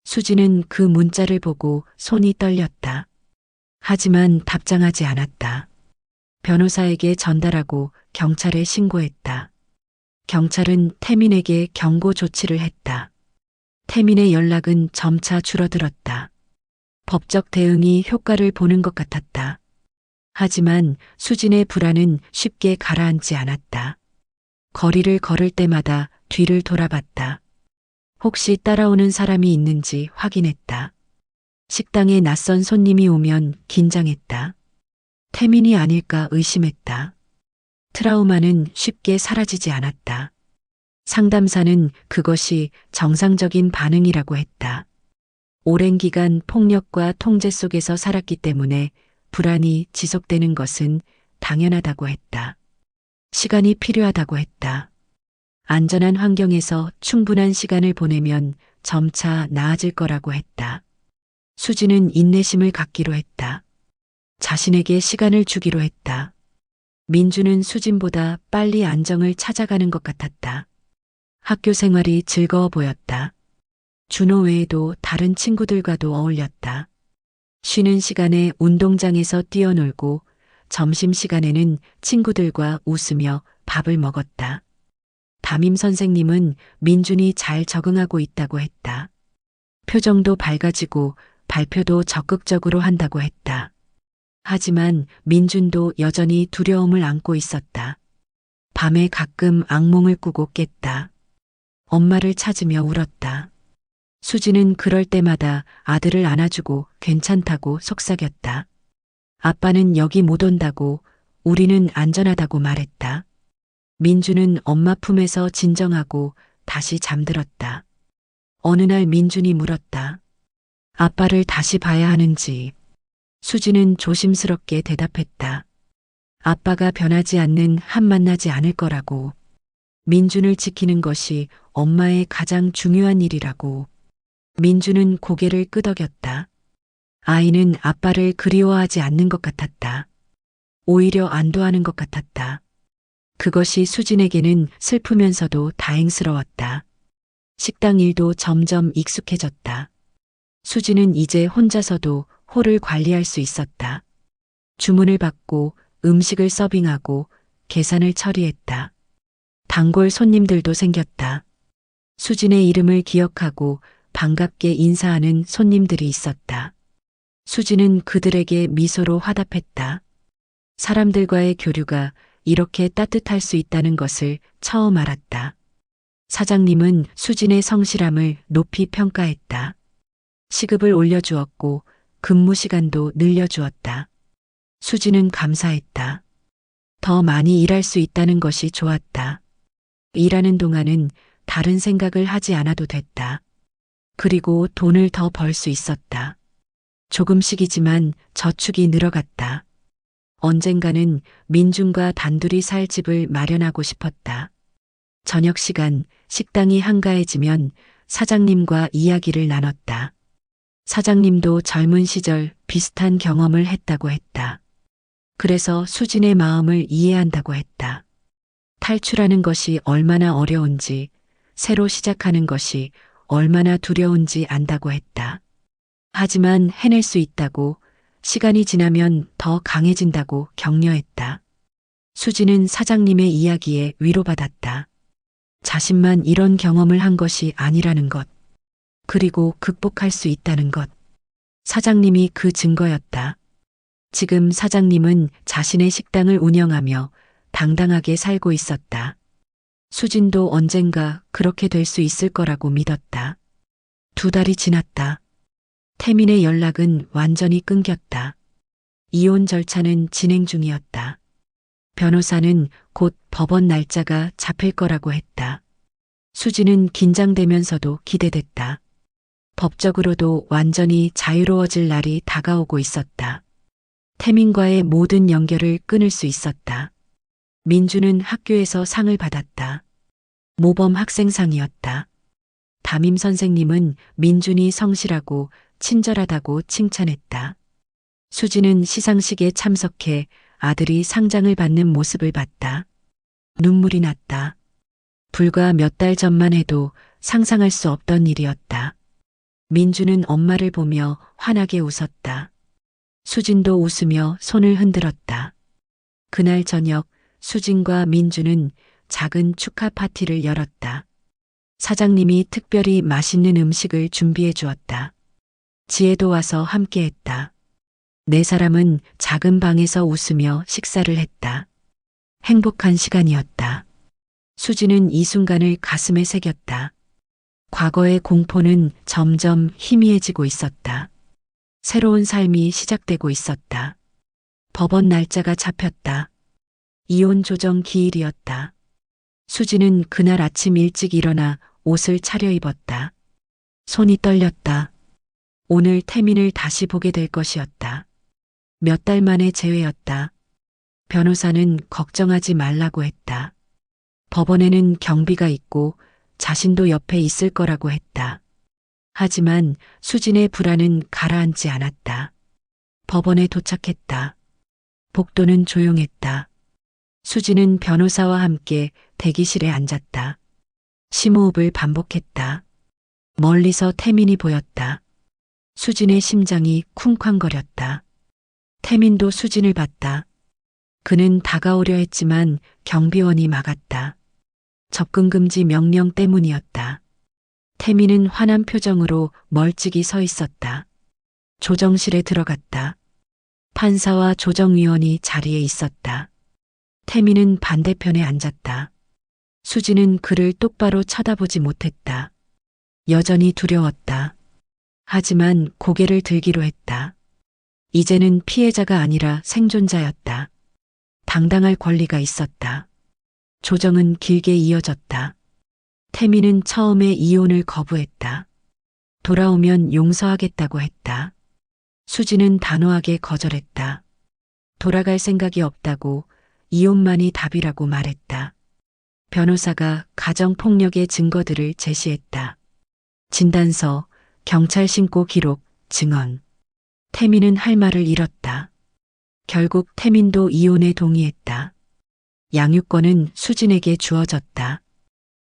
수지는 그 문자를 보고 손이 떨렸다. 하지만 답장하지 않았다. 변호사에게 전달하고 경찰에 신고했다. 경찰은 태민에게 경고 조치를 했다. 태민의 연락은 점차 줄어들었다. 법적 대응이 효과를 보는 것 같았다. 하지만 수진의 불안은 쉽게 가라앉지 않았다. 거리를 걸을 때마다 뒤를 돌아봤다. 혹시 따라오는 사람이 있는지 확인했다. 식당에 낯선 손님이 오면 긴장했다. 태민이 아닐까 의심했다. 트라우마는 쉽게 사라지지 않았다. 상담사는 그것이 정상적인 반응이라고 했다. 오랜 기간 폭력과 통제 속에서 살았기 때문에 불안이 지속되는 것은 당연하다고 했다. 시간이 필요하다고 했다. 안전한 환경에서 충분한 시간을 보내면 점차 나아질 거라고 했다. 수지는 인내심을 갖기로 했다. 자신에게 시간을 주기로 했다. 민주는 수진보다 빨리 안정을 찾아가는 것 같았다. 학교 생활이 즐거워 보였다. 준호 외에도 다른 친구들과도 어울렸다. 쉬는 시간에 운동장에서 뛰어놀고 점심시간에는 친구들과 웃으며 밥을 먹었다. 담임 선생님은 민준이 잘 적응하고 있다고 했다. 표정도 밝아지고 발표도 적극적으로 한다고 했다. 하지만 민준도 여전히 두려움을 안고 있었다. 밤에 가끔 악몽을 꾸고 깼다. 엄마를 찾으며 울었다. 수지는 그럴 때마다 아들을 안아주고 괜찮다고 속삭였다. 아빠는 여기 못 온다고, 우리는 안전하다고 말했다. 민준은 엄마 품에서 진정하고 다시 잠들었다. 어느 날 민준이 물었다. 아빠를 다시 봐야 하는지. 수지는 조심스럽게 대답했다. 아빠가 변하지 않는 한 만나지 않을 거라고. 민준을 지키는 것이 엄마의 가장 중요한 일이라고. 민준은 고개를 끄덕였다. 아이는 아빠를 그리워하지 않는 것 같았다. 오히려 안도하는 것 같았다. 그것이 수진에게는 슬프면서도 다행스러웠다. 식당 일도 점점 익숙해졌다. 수진은 이제 혼자서도 홀을 관리할 수 있었다. 주문을 받고 음식을 서빙하고 계산을 처리했다. 단골 손님들도 생겼다. 수진의 이름을 기억하고 반갑게 인사하는 손님들이 있었다. 수진은 그들에게 미소로 화답했다. 사람들과의 교류가 이렇게 따뜻할 수 있다는 것을 처음 알았다. 사장님은 수진의 성실함을 높이 평가했다. 시급을 올려주었고 근무 시간도 늘려주었다. 수진은 감사했다. 더 많이 일할 수 있다는 것이 좋았다. 일하는 동안은 다른 생각을 하지 않아도 됐다. 그리고 돈을 더 벌 수 있었다. 조금씩이지만 저축이 늘어갔다. 언젠가는 민준과 단둘이 살 집을 마련하고 싶었다. 저녁 시간 식당이 한가해지면 사장님과 이야기를 나눴다. 사장님도 젊은 시절 비슷한 경험을 했다고 했다. 그래서 수진의 마음을 이해한다고 했다. 탈출하는 것이 얼마나 어려운지, 새로 시작하는 것이 얼마나 두려운지 안다고 했다. 하지만 해낼 수 있다고, 시간이 지나면 더 강해진다고 격려했다. 수진은 사장님의 이야기에 위로받았다. 자신만 이런 경험을 한 것이 아니라는 것, 그리고 극복할 수 있다는 것. 사장님이 그 증거였다. 지금 사장님은 자신의 식당을 운영하며 당당하게 살고 있었다. 수진도 언젠가 그렇게 될 수 있을 거라고 믿었다. 2달이 지났다. 태민의 연락은 완전히 끊겼다. 이혼 절차는 진행 중이었다. 변호사는 곧 법원 날짜가 잡힐 거라고 했다. 수진은 긴장되면서도 기대됐다. 법적으로도 완전히 자유로워질 날이 다가오고 있었다. 태민과의 모든 연결을 끊을 수 있었다. 민주는 학교에서 상을 받았다. 모범 학생상이었다. 담임 선생님은 민준이 성실하고 친절하다고 칭찬했다. 수지는 시상식에 참석해 아들이 상장을 받는 모습을 봤다. 눈물이 났다. 불과 몇 달 전만 해도 상상할 수 없던 일이었다. 민주는 엄마를 보며 환하게 웃었다. 수진도 웃으며 손을 흔들었다. 그날 저녁 수진과 민주는 작은 축하 파티를 열었다. 사장님이 특별히 맛있는 음식을 준비해 주었다. 지혜도 와서 함께했다. 4사람은 작은 방에서 웃으며 식사를 했다. 행복한 시간이었다. 수진은 이 순간을 가슴에 새겼다. 과거의 공포는 점점 희미해지고 있었다. 새로운 삶이 시작되고 있었다. 법원 날짜가 잡혔다. 이혼 조정 기일이었다. 수진은 그날 아침 일찍 일어나 옷을 차려입었다. 손이 떨렸다. 오늘 태민을 다시 보게 될 것이었다. 몇 달 만의 재회였다. 변호사는 걱정하지 말라고 했다. 법원에는 경비가 있고 자신도 옆에 있을 거라고 했다. 하지만 수진의 불안은 가라앉지 않았다. 법원에 도착했다. 복도는 조용했다. 수진은 변호사와 함께 대기실에 앉았다. 심호흡을 반복했다. 멀리서 태민이 보였다. 수진의 심장이 쿵쾅거렸다. 태민도 수진을 봤다. 그는 다가오려 했지만 경비원이 막았다. 접근금지 명령 때문이었다. 태민은 화난 표정으로 멀찍이 서 있었다. 조정실에 들어갔다. 판사와 조정위원이 자리에 있었다. 태민은 반대편에 앉았다. 수진은 그를 똑바로 쳐다보지 못했다. 여전히 두려웠다. 하지만 고개를 들기로 했다. 이제는 피해자가 아니라 생존자였다. 당당할 권리가 있었다. 조정은 길게 이어졌다. 태민은 처음에 이혼을 거부했다. 돌아오면 용서하겠다고 했다. 수진은 단호하게 거절했다. 돌아갈 생각이 없다고, 이혼만이 답이라고 말했다. 변호사가 가정폭력의 증거들을 제시했다. 진단서, 경찰 신고 기록, 증언. 태민은 할 말을 잃었다. 결국 태민도 이혼에 동의했다. 양육권은 수진에게 주어졌다.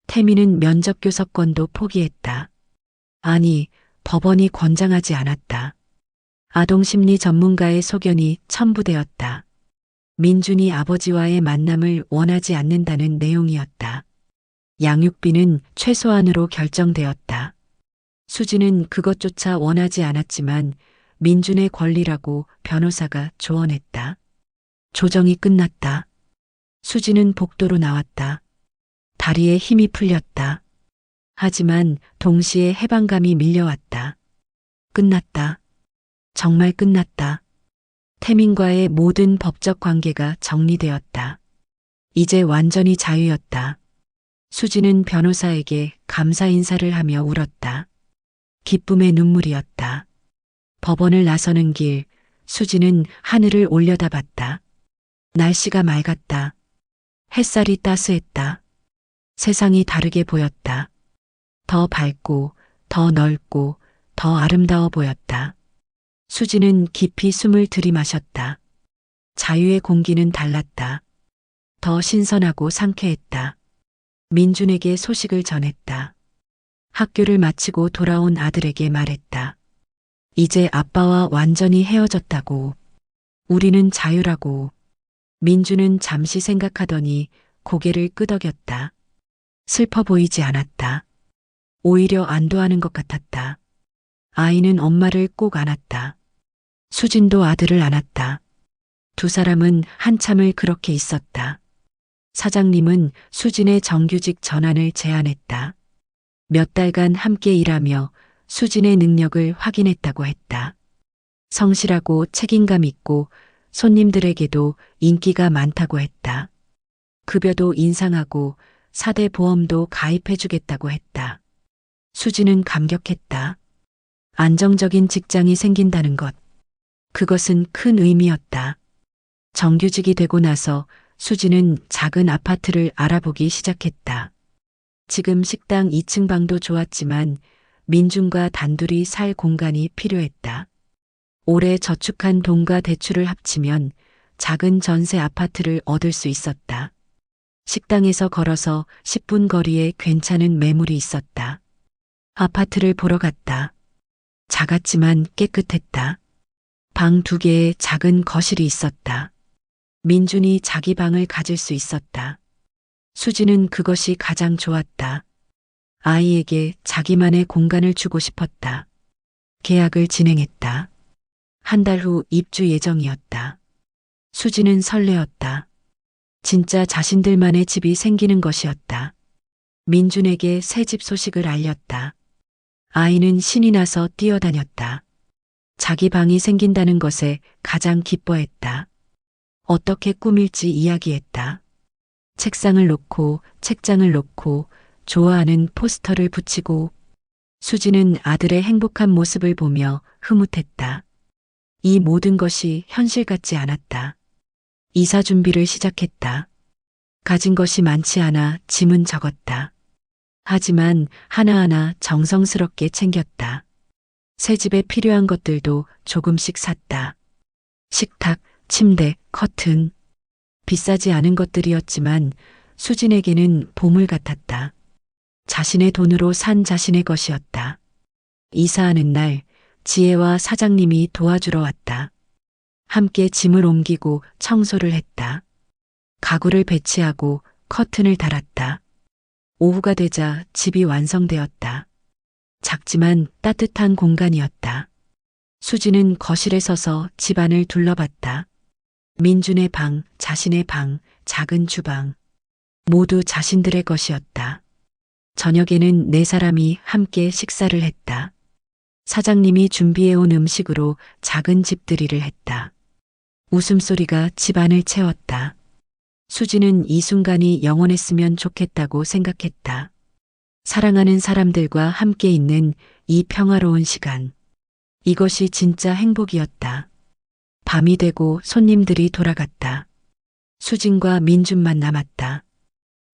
태민은 면접 교섭권도 포기했다. 아니, 법원이 권장하지 않았다. 아동심리 전문가의 소견이 첨부되었다. 민준이 아버지와의 만남을 원하지 않는다는 내용이었다. 양육비는 최소한으로 결정되었다. 수지는 그것조차 원하지 않았지만 민준의 권리라고 변호사가 조언했다. 조정이 끝났다. 수지는 복도로 나왔다. 다리에 힘이 풀렸다. 하지만 동시에 해방감이 밀려왔다. 끝났다. 정말 끝났다. 태민과의 모든 법적 관계가 정리되었다. 이제 완전히 자유였다. 수지는 변호사에게 감사 인사를 하며 울었다. 기쁨의 눈물이었다. 법원을 나서는 길, 수지는 하늘을 올려다봤다. 날씨가 맑았다. 햇살이 따스했다. 세상이 다르게 보였다. 더 밝고, 더 넓고, 더 아름다워 보였다. 수지는 깊이 숨을 들이마셨다. 자유의 공기는 달랐다. 더 신선하고 상쾌했다. 민준에게 소식을 전했다. 학교를 마치고 돌아온 아들에게 말했다. 이제 아빠와 완전히 헤어졌다고. 우리는 자유라고. 민준은 잠시 생각하더니 고개를 끄덕였다. 슬퍼 보이지 않았다. 오히려 안도하는 것 같았다. 아이는 엄마를 꼭 안았다. 수진도 아들을 안았다. 두 사람은 한참을 그렇게 있었다. 사장님은 수진의 정규직 전환을 제안했다. 몇 달간 함께 일하며 수진의 능력을 확인했다고 했다. 성실하고 책임감 있고 손님들에게도 인기가 많다고 했다. 급여도 인상하고 4대 보험도 가입해주겠다고 했다. 수지는 감격했다. 안정적인 직장이 생긴다는 것. 그것은 큰 의미였다. 정규직이 되고 나서 수지는 작은 아파트를 알아보기 시작했다. 지금 식당 2층 방도 좋았지만 민준과 단둘이 살 공간이 필요했다. 올해 저축한 돈과 대출을 합치면 작은 전세 아파트를 얻을 수 있었다. 식당에서 걸어서 10분 거리에 괜찮은 매물이 있었다. 아파트를 보러 갔다. 작았지만 깨끗했다. 방 2개에 작은 거실이 있었다. 민준이 자기 방을 가질 수 있었다. 수지는 그것이 가장 좋았다. 아이에게 자기만의 공간을 주고 싶었다. 계약을 진행했다. 한 달 후 입주 예정이었다. 수지는 설레었다. 진짜 자신들만의 집이 생기는 것이었다. 민준에게 새 집 소식을 알렸다. 아이는 신이 나서 뛰어다녔다. 자기 방이 생긴다는 것에 가장 기뻐했다. 어떻게 꾸밀지 이야기했다. 책상을 놓고 책장을 놓고 좋아하는 포스터를 붙이고. 수지는 아들의 행복한 모습을 보며 흐뭇했다. 이 모든 것이 현실 같지 않았다. 이사 준비를 시작했다. 가진 것이 많지 않아 짐은 적었다. 하지만 하나하나 정성스럽게 챙겼다. 새 집에 필요한 것들도 조금씩 샀다. 식탁, 침대, 커튼. 비싸지 않은 것들이었지만 수진에게는 보물 같았다. 자신의 돈으로 산 자신의 것이었다. 이사하는 날 지혜와 사장님이 도와주러 왔다. 함께 짐을 옮기고 청소를 했다. 가구를 배치하고 커튼을 달았다. 오후가 되자 집이 완성되었다. 작지만 따뜻한 공간이었다. 수지는 거실에 서서 집안을 둘러봤다. 민준의 방, 자신의 방, 작은 주방. 모두 자신들의 것이었다. 저녁에는 4사람이 함께 식사를 했다. 사장님이 준비해온 음식으로 작은 집들이를 했다. 웃음소리가 집안을 채웠다. 수지는 이 순간이 영원했으면 좋겠다고 생각했다. 사랑하는 사람들과 함께 있는 이 평화로운 시간. 이것이 진짜 행복이었다. 밤이 되고 손님들이 돌아갔다. 수진과 민준만 남았다.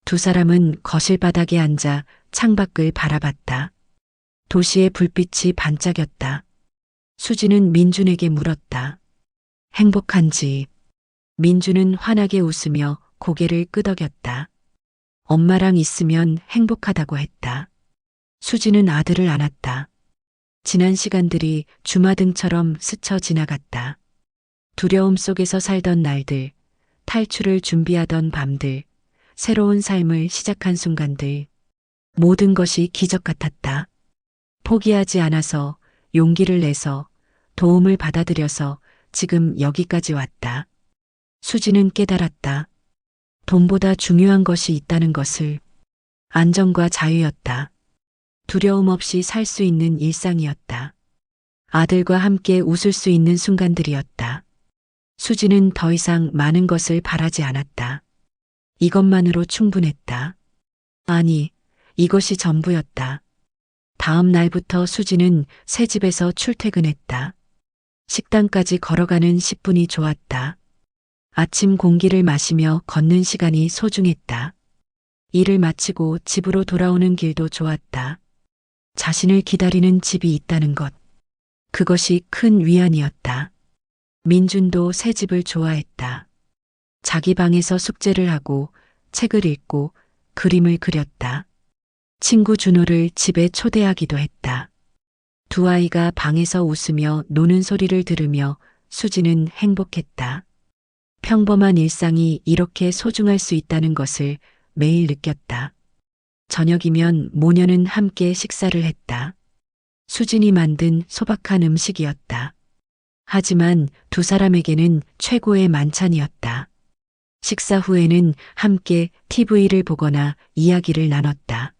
두 사람은 거실 바닥에 앉아 창밖을 바라봤다. 도시의 불빛이 반짝였다. 수지는 민준에게 물었다. 행복한지. 민준은 환하게 웃으며 고개를 끄덕였다. 엄마랑 있으면 행복하다고 했다. 수지는 아들을 안았다. 지난 시간들이 주마등처럼 스쳐 지나갔다. 두려움 속에서 살던 날들, 탈출을 준비하던 밤들, 새로운 삶을 시작한 순간들, 모든 것이 기적 같았다. 포기하지 않아서, 용기를 내서, 도움을 받아들여서 지금 여기까지 왔다. 수지는 깨달았다. 돈보다 중요한 것이 있다는 것을. 안정과 자유였다. 두려움 없이 살 수 있는 일상이었다. 아들과 함께 웃을 수 있는 순간들이었다. 수지는 더 이상 많은 것을 바라지 않았다. 이것만으로 충분했다. 아니, 이것이 전부였다. 다음 날부터 수지는 새 집에서 출퇴근했다. 식당까지 걸어가는 10분이 좋았다. 아침 공기를 마시며 걷는 시간이 소중했다. 일을 마치고 집으로 돌아오는 길도 좋았다. 자신을 기다리는 집이 있다는 것. 그것이 큰 위안이었다. 민준도 새 집을 좋아했다. 자기 방에서 숙제를 하고 책을 읽고 그림을 그렸다. 친구 준호를 집에 초대하기도 했다. 두 아이가 방에서 웃으며 노는 소리를 들으며 수지는 행복했다. 평범한 일상이 이렇게 소중할 수 있다는 것을 매일 느꼈다. 저녁이면 모녀는 함께 식사를 했다. 수진이 만든 소박한 음식이었다. 하지만 두 사람에게는 최고의 만찬이었다. 식사 후에는 함께 TV를 보거나 이야기를 나눴다.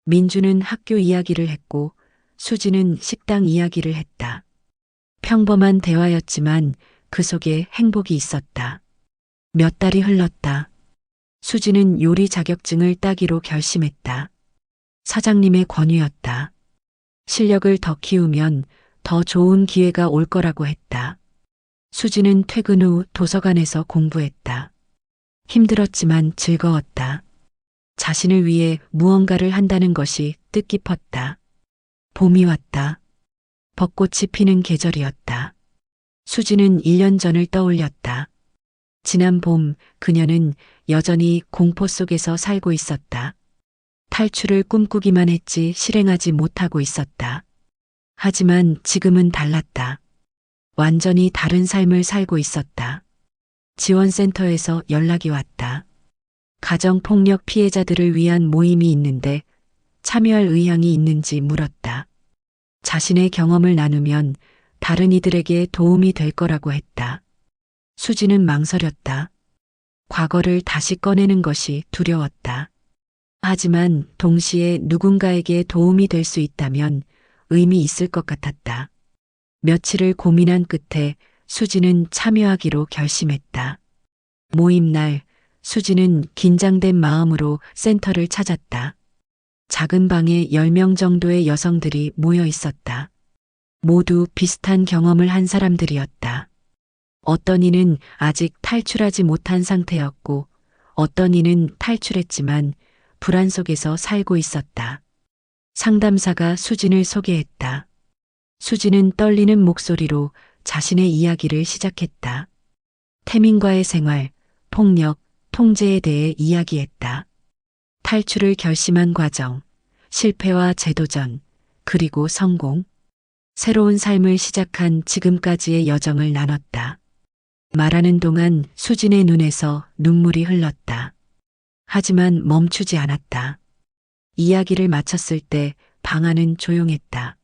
민주는 학교 이야기를 했고 수지는 식당 이야기를 했다. 평범한 대화였지만 그 속에 행복이 있었다. 몇 달이 흘렀다. 수지는 요리 자격증을 따기로 결심했다. 사장님의 권유였다. 실력을 더 키우면 더 좋은 기회가 올 거라고 했다. 수지는 퇴근 후 도서관에서 공부했다. 힘들었지만 즐거웠다. 자신을 위해 무언가를 한다는 것이 뜻깊었다. 봄이 왔다. 벚꽃이 피는 계절이었다. 수지는 1년 전을 떠올렸다. 지난 봄 그녀는 여전히 공포 속에서 살고 있었다. 탈출을 꿈꾸기만 했지 실행하지 못하고 있었다. 하지만 지금은 달랐다. 완전히 다른 삶을 살고 있었다. 지원센터에서 연락이 왔다. 가정폭력 피해자들을 위한 모임이 있는데 참여할 의향이 있는지 물었다. 자신의 경험을 나누면 다른 이들에게 도움이 될 거라고 했다. 수지는 망설였다. 과거를 다시 꺼내는 것이 두려웠다. 하지만 동시에 누군가에게 도움이 될 수 있다면 의미 있을 것 같았다. 며칠을 고민한 끝에 수지는 참여하기로 결심했다. 모임 날 수지는 긴장된 마음으로 센터를 찾았다. 작은 방에 10명 정도의 여성들이 모여 있었다. 모두 비슷한 경험을 한 사람들이었다. 어떤 이는 아직 탈출하지 못한 상태였고 어떤 이는 탈출했지만 불안 속에서 살고 있었다. 상담사가 수진을 소개했다. 수진은 떨리는 목소리로 자신의 이야기를 시작했다. 태민과의 생활, 폭력, 통제에 대해 이야기했다. 탈출을 결심한 과정, 실패와 재도전, 그리고 성공. 새로운 삶을 시작한 지금까지의 여정을 나눴다. 말하는 동안 수진의 눈에서 눈물이 흘렀다. 하지만 멈추지 않았다. 이야기를 마쳤을 때 방 안은 조용했다.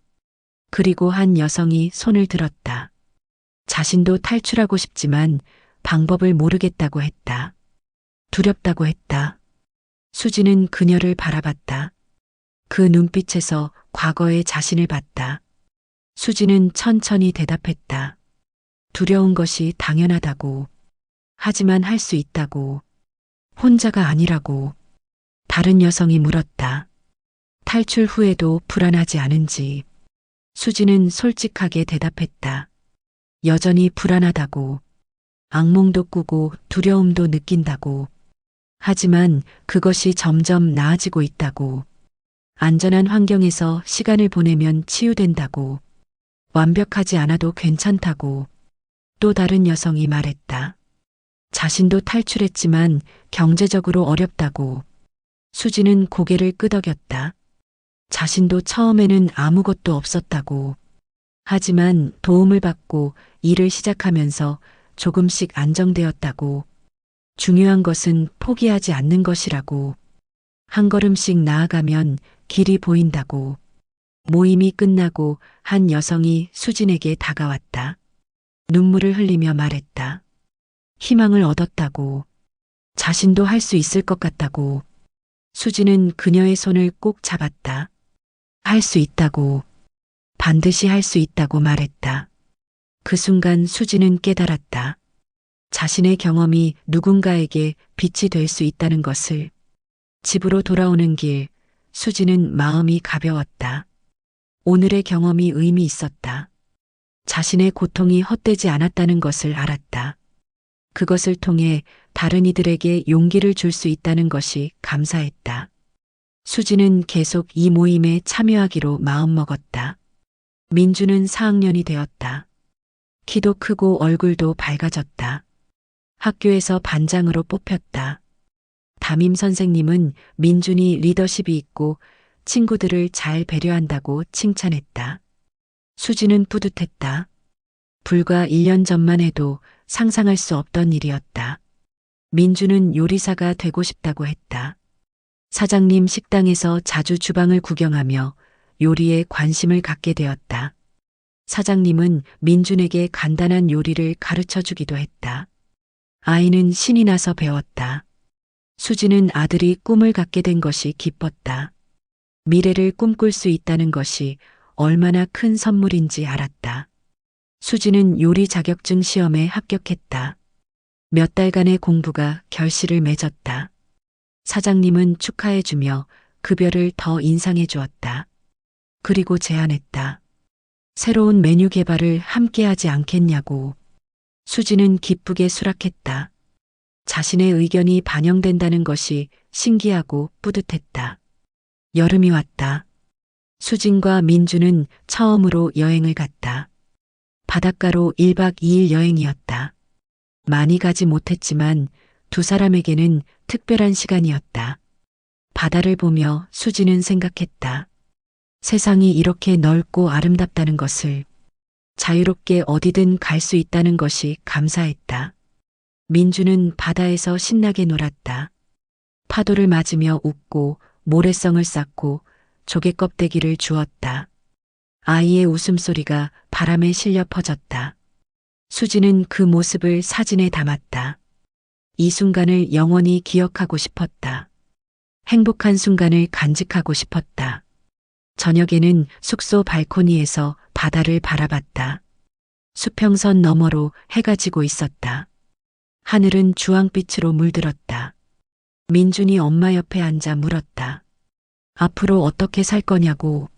그리고 한 여성이 손을 들었다. 자신도 탈출하고 싶지만 방법을 모르겠다고 했다. 두렵다고 했다. 수지는 그녀를 바라봤다. 그 눈빛에서 과거의 자신을 봤다. 수지는 천천히 대답했다. 두려운 것이 당연하다고. 하지만 할 수 있다고. 혼자가 아니라고. 다른 여성이 물었다. 탈출 후에도 불안하지 않은지. 수지는 솔직하게 대답했다. 여전히 불안하다고. 악몽도 꾸고 두려움도 느낀다고. 하지만 그것이 점점 나아지고 있다고. 안전한 환경에서 시간을 보내면 치유된다고. 완벽하지 않아도 괜찮다고. 또 다른 여성이 말했다. 자신도 탈출했지만 경제적으로 어렵다고. 수지는 고개를 끄덕였다. 자신도 처음에는 아무것도 없었다고. 하지만 도움을 받고 일을 시작하면서 조금씩 안정되었다고. 중요한 것은 포기하지 않는 것이라고. 한 걸음씩 나아가면 길이 보인다고. 모임이 끝나고 한 여성이 수진에게 다가왔다. 눈물을 흘리며 말했다. 희망을 얻었다고. 자신도 할 수 있을 것 같다고. 수진은 그녀의 손을 꼭 잡았다. 할 수 있다고. 반드시 할 수 있다고 말했다. 그 순간 수진은 깨달았다. 자신의 경험이 누군가에게 빛이 될 수 있다는 것을. 집으로 돌아오는 길, 수진은 마음이 가벼웠다. 오늘의 경험이 의미 있었다. 자신의 고통이 헛되지 않았다는 것을 알았다. 그것을 통해 다른 이들에게 용기를 줄 수 있다는 것이 감사했다. 수진은 계속 이 모임에 참여하기로 마음먹었다. 민주는 4학년이 되었다. 키도 크고 얼굴도 밝아졌다. 학교에서 반장으로 뽑혔다. 담임 선생님은 민준이 리더십이 있고 친구들을 잘 배려한다고 칭찬했다. 수지는 뿌듯했다. 불과 1년 전만 해도 상상할 수 없던 일이었다. 민주는 요리사가 되고 싶다고 했다. 사장님 식당에서 자주 주방을 구경하며 요리에 관심을 갖게 되었다. 사장님은 민준에게 간단한 요리를 가르쳐 주기도 했다. 아이는 신이 나서 배웠다. 수지는 아들이 꿈을 갖게 된 것이 기뻤다. 미래를 꿈꿀 수 있다는 것이 얼마나 큰 선물인지 알았다. 수지는 요리 자격증 시험에 합격했다. 몇 달간의 공부가 결실을 맺었다. 사장님은 축하해주며 급여를 더 인상해 주었다. 그리고 제안했다. 새로운 메뉴 개발을 함께 하지 않겠냐고. 수지는 기쁘게 수락했다. 자신의 의견이 반영된다는 것이 신기하고 뿌듯했다. 여름이 왔다. 수진과 민주는 처음으로 여행을 갔다. 바닷가로 1박 2일 여행이었다. 많이 가지 못했지만 두 사람에게는 특별한 시간이었다. 바다를 보며 수지는 생각했다. 세상이 이렇게 넓고 아름답다는 것을, 자유롭게 어디든 갈 수 있다는 것이 감사했다. 민주는 바다에서 신나게 놀았다. 파도를 맞으며 웃고 모래성을 쌓고 조개 껍데기를 주었다. 아이의 웃음소리가 바람에 실려 퍼졌다. 수지는 그 모습을 사진에 담았다. 이 순간을 영원히 기억하고 싶었다. 행복한 순간을 간직하고 싶었다. 저녁에는 숙소 발코니에서 바다를 바라봤다. 수평선 너머로 해가 지고 있었다. 하늘은 주황빛으로 물들었다. 민준이 엄마 옆에 앉아 물었다. 앞으로 어떻게 살 거냐고.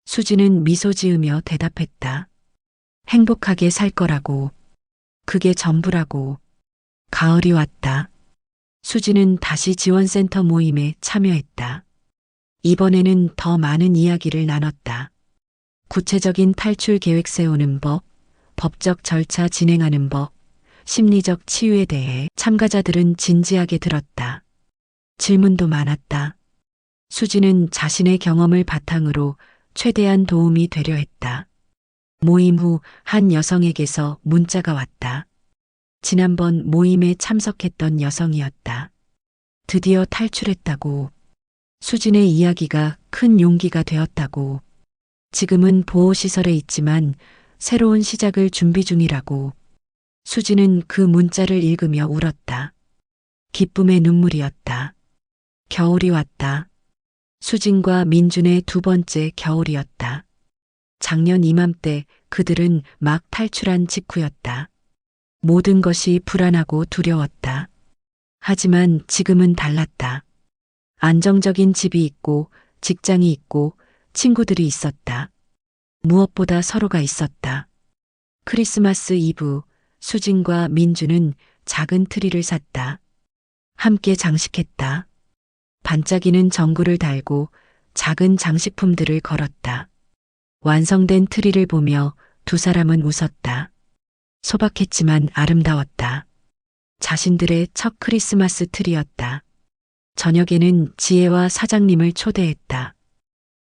수지는 미소 지으며 대답했다. 행복하게 살 거라고. 그게 전부라고. 가을이 왔다. 수지는 다시 지원센터 모임에 참여했다. 이번에는 더 많은 이야기를 나눴다. 구체적인 탈출 계획 세우는 법, 법적 절차 진행하는 법, 심리적 치유에 대해 참가자들은 진지하게 들었다. 질문도 많았다. 수지는 자신의 경험을 바탕으로 최대한 도움이 되려 했다. 모임 후 한 여성에게서 문자가 왔다. 지난번 모임에 참석했던 여성이었다. 드디어 탈출했다고. 수진의 이야기가 큰 용기가 되었다고. 지금은 보호시설에 있지만 새로운 시작을 준비 중이라고. 수진은 그 문자를 읽으며 울었다. 기쁨의 눈물이었다. 겨울이 왔다. 수진과 민준의 두 번째 겨울이었다. 작년 이맘때 그들은 막 탈출한 직후였다. 모든 것이 불안하고 두려웠다. 하지만 지금은 달랐다. 안정적인 집이 있고 직장이 있고 친구들이 있었다. 무엇보다 서로가 있었다. 크리스마스 이브 수진과 민주는 작은 트리를 샀다. 함께 장식했다. 반짝이는 전구를 달고 작은 장식품들을 걸었다. 완성된 트리를 보며 두 사람은 웃었다. 소박했지만 아름다웠다. 자신들의 첫 크리스마스 트리였다. 저녁에는 지혜와 사장님을 초대했다.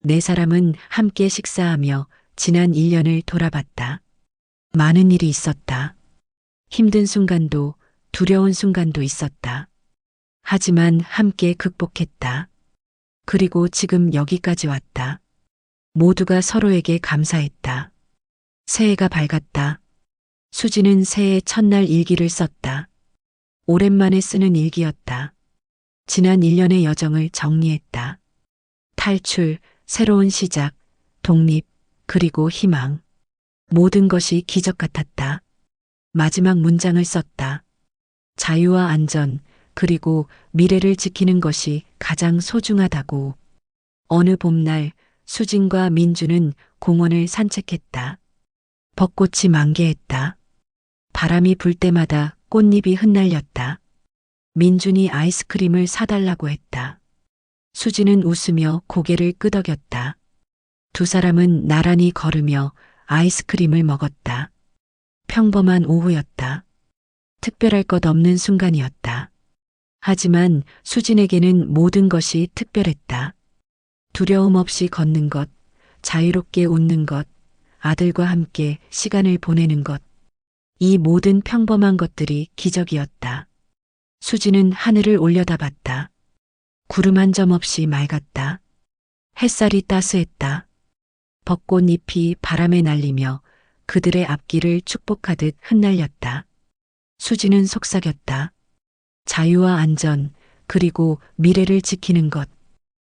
네 사람은 함께 식사하며 지난 1년을 돌아봤다. 많은 일이 있었다. 힘든 순간도 두려운 순간도 있었다. 하지만 함께 극복했다. 그리고 지금 여기까지 왔다. 모두가 서로에게 감사했다. 새해가 밝았다. 수지는 새해 첫날 일기를 썼다. 오랜만에 쓰는 일기였다. 지난 1년의 여정을 정리했다. 탈출, 새로운 시작, 독립, 그리고 희망. 모든 것이 기적 같았다. 마지막 문장을 썼다. 자유와 안전, 그리고 미래를 지키는 것이 가장 소중하다고. 어느 봄날 수진과 민주는 공원을 산책했다. 벚꽃이 만개했다. 바람이 불 때마다 꽃잎이 흩날렸다. 민준이 아이스크림을 사달라고 했다. 수지는 웃으며 고개를 끄덕였다. 두 사람은 나란히 걸으며 아이스크림을 먹었다. 평범한 오후였다. 특별할 것 없는 순간이었다. 하지만 수진에게는 모든 것이 특별했다. 두려움 없이 걷는 것, 자유롭게 웃는 것, 아들과 함께 시간을 보내는 것. 이 모든 평범한 것들이 기적이었다. 수지는 하늘을 올려다봤다. 구름 한 점 없이 맑았다. 햇살이 따스했다. 벚꽃잎이 바람에 날리며 그들의 앞길을 축복하듯 흩날렸다. 수지는 속삭였다. 자유와 안전, 그리고 미래를 지키는 것.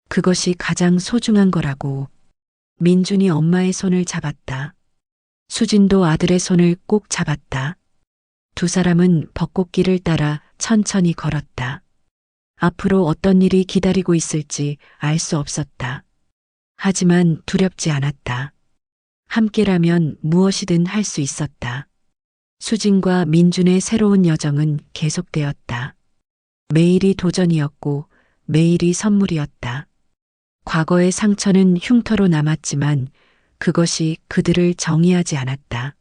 그것이 가장 소중한 거라고. 민준이 엄마의 손을 잡았다. 수진도 아들의 손을 꼭 잡았다. 두 사람은 벚꽃길을 따라 천천히 걸었다. 앞으로 어떤 일이 기다리고 있을지 알 수 없었다. 하지만 두렵지 않았다. 함께라면 무엇이든 할 수 있었다. 수진과 민준의 새로운 여정은 계속되었다. 매일이 도전이었고 매일이 선물이었다. 과거의 상처는 흉터로 남았지만 그것이 그들을 정의하지 않았다.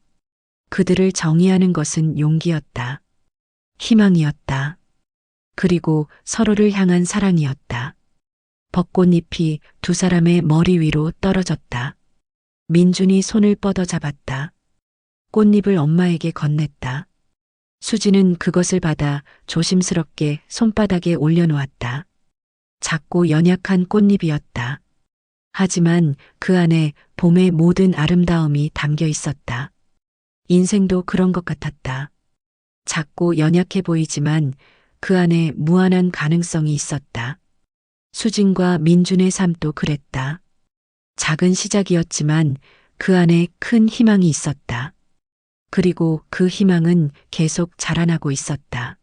그들을 정의하는 것은 용기였다. 희망이었다. 그리고 서로를 향한 사랑이었다. 벚꽃잎이 두 사람의 머리 위로 떨어졌다. 민준이 손을 뻗어 잡았다. 꽃잎을 엄마에게 건넸다. 수지는 그것을 받아 조심스럽게 손바닥에 올려놓았다. 작고 연약한 꽃잎이었다. 하지만 그 안에 봄의 모든 아름다움이 담겨 있었다. 인생도 그런 것 같았다. 작고 연약해 보이지만 그 안에 무한한 가능성이 있었다. 수진과 민준의 삶도 그랬다. 작은 시작이었지만 그 안에 큰 희망이 있었다. 그리고 그 희망은 계속 자라나고 있었다.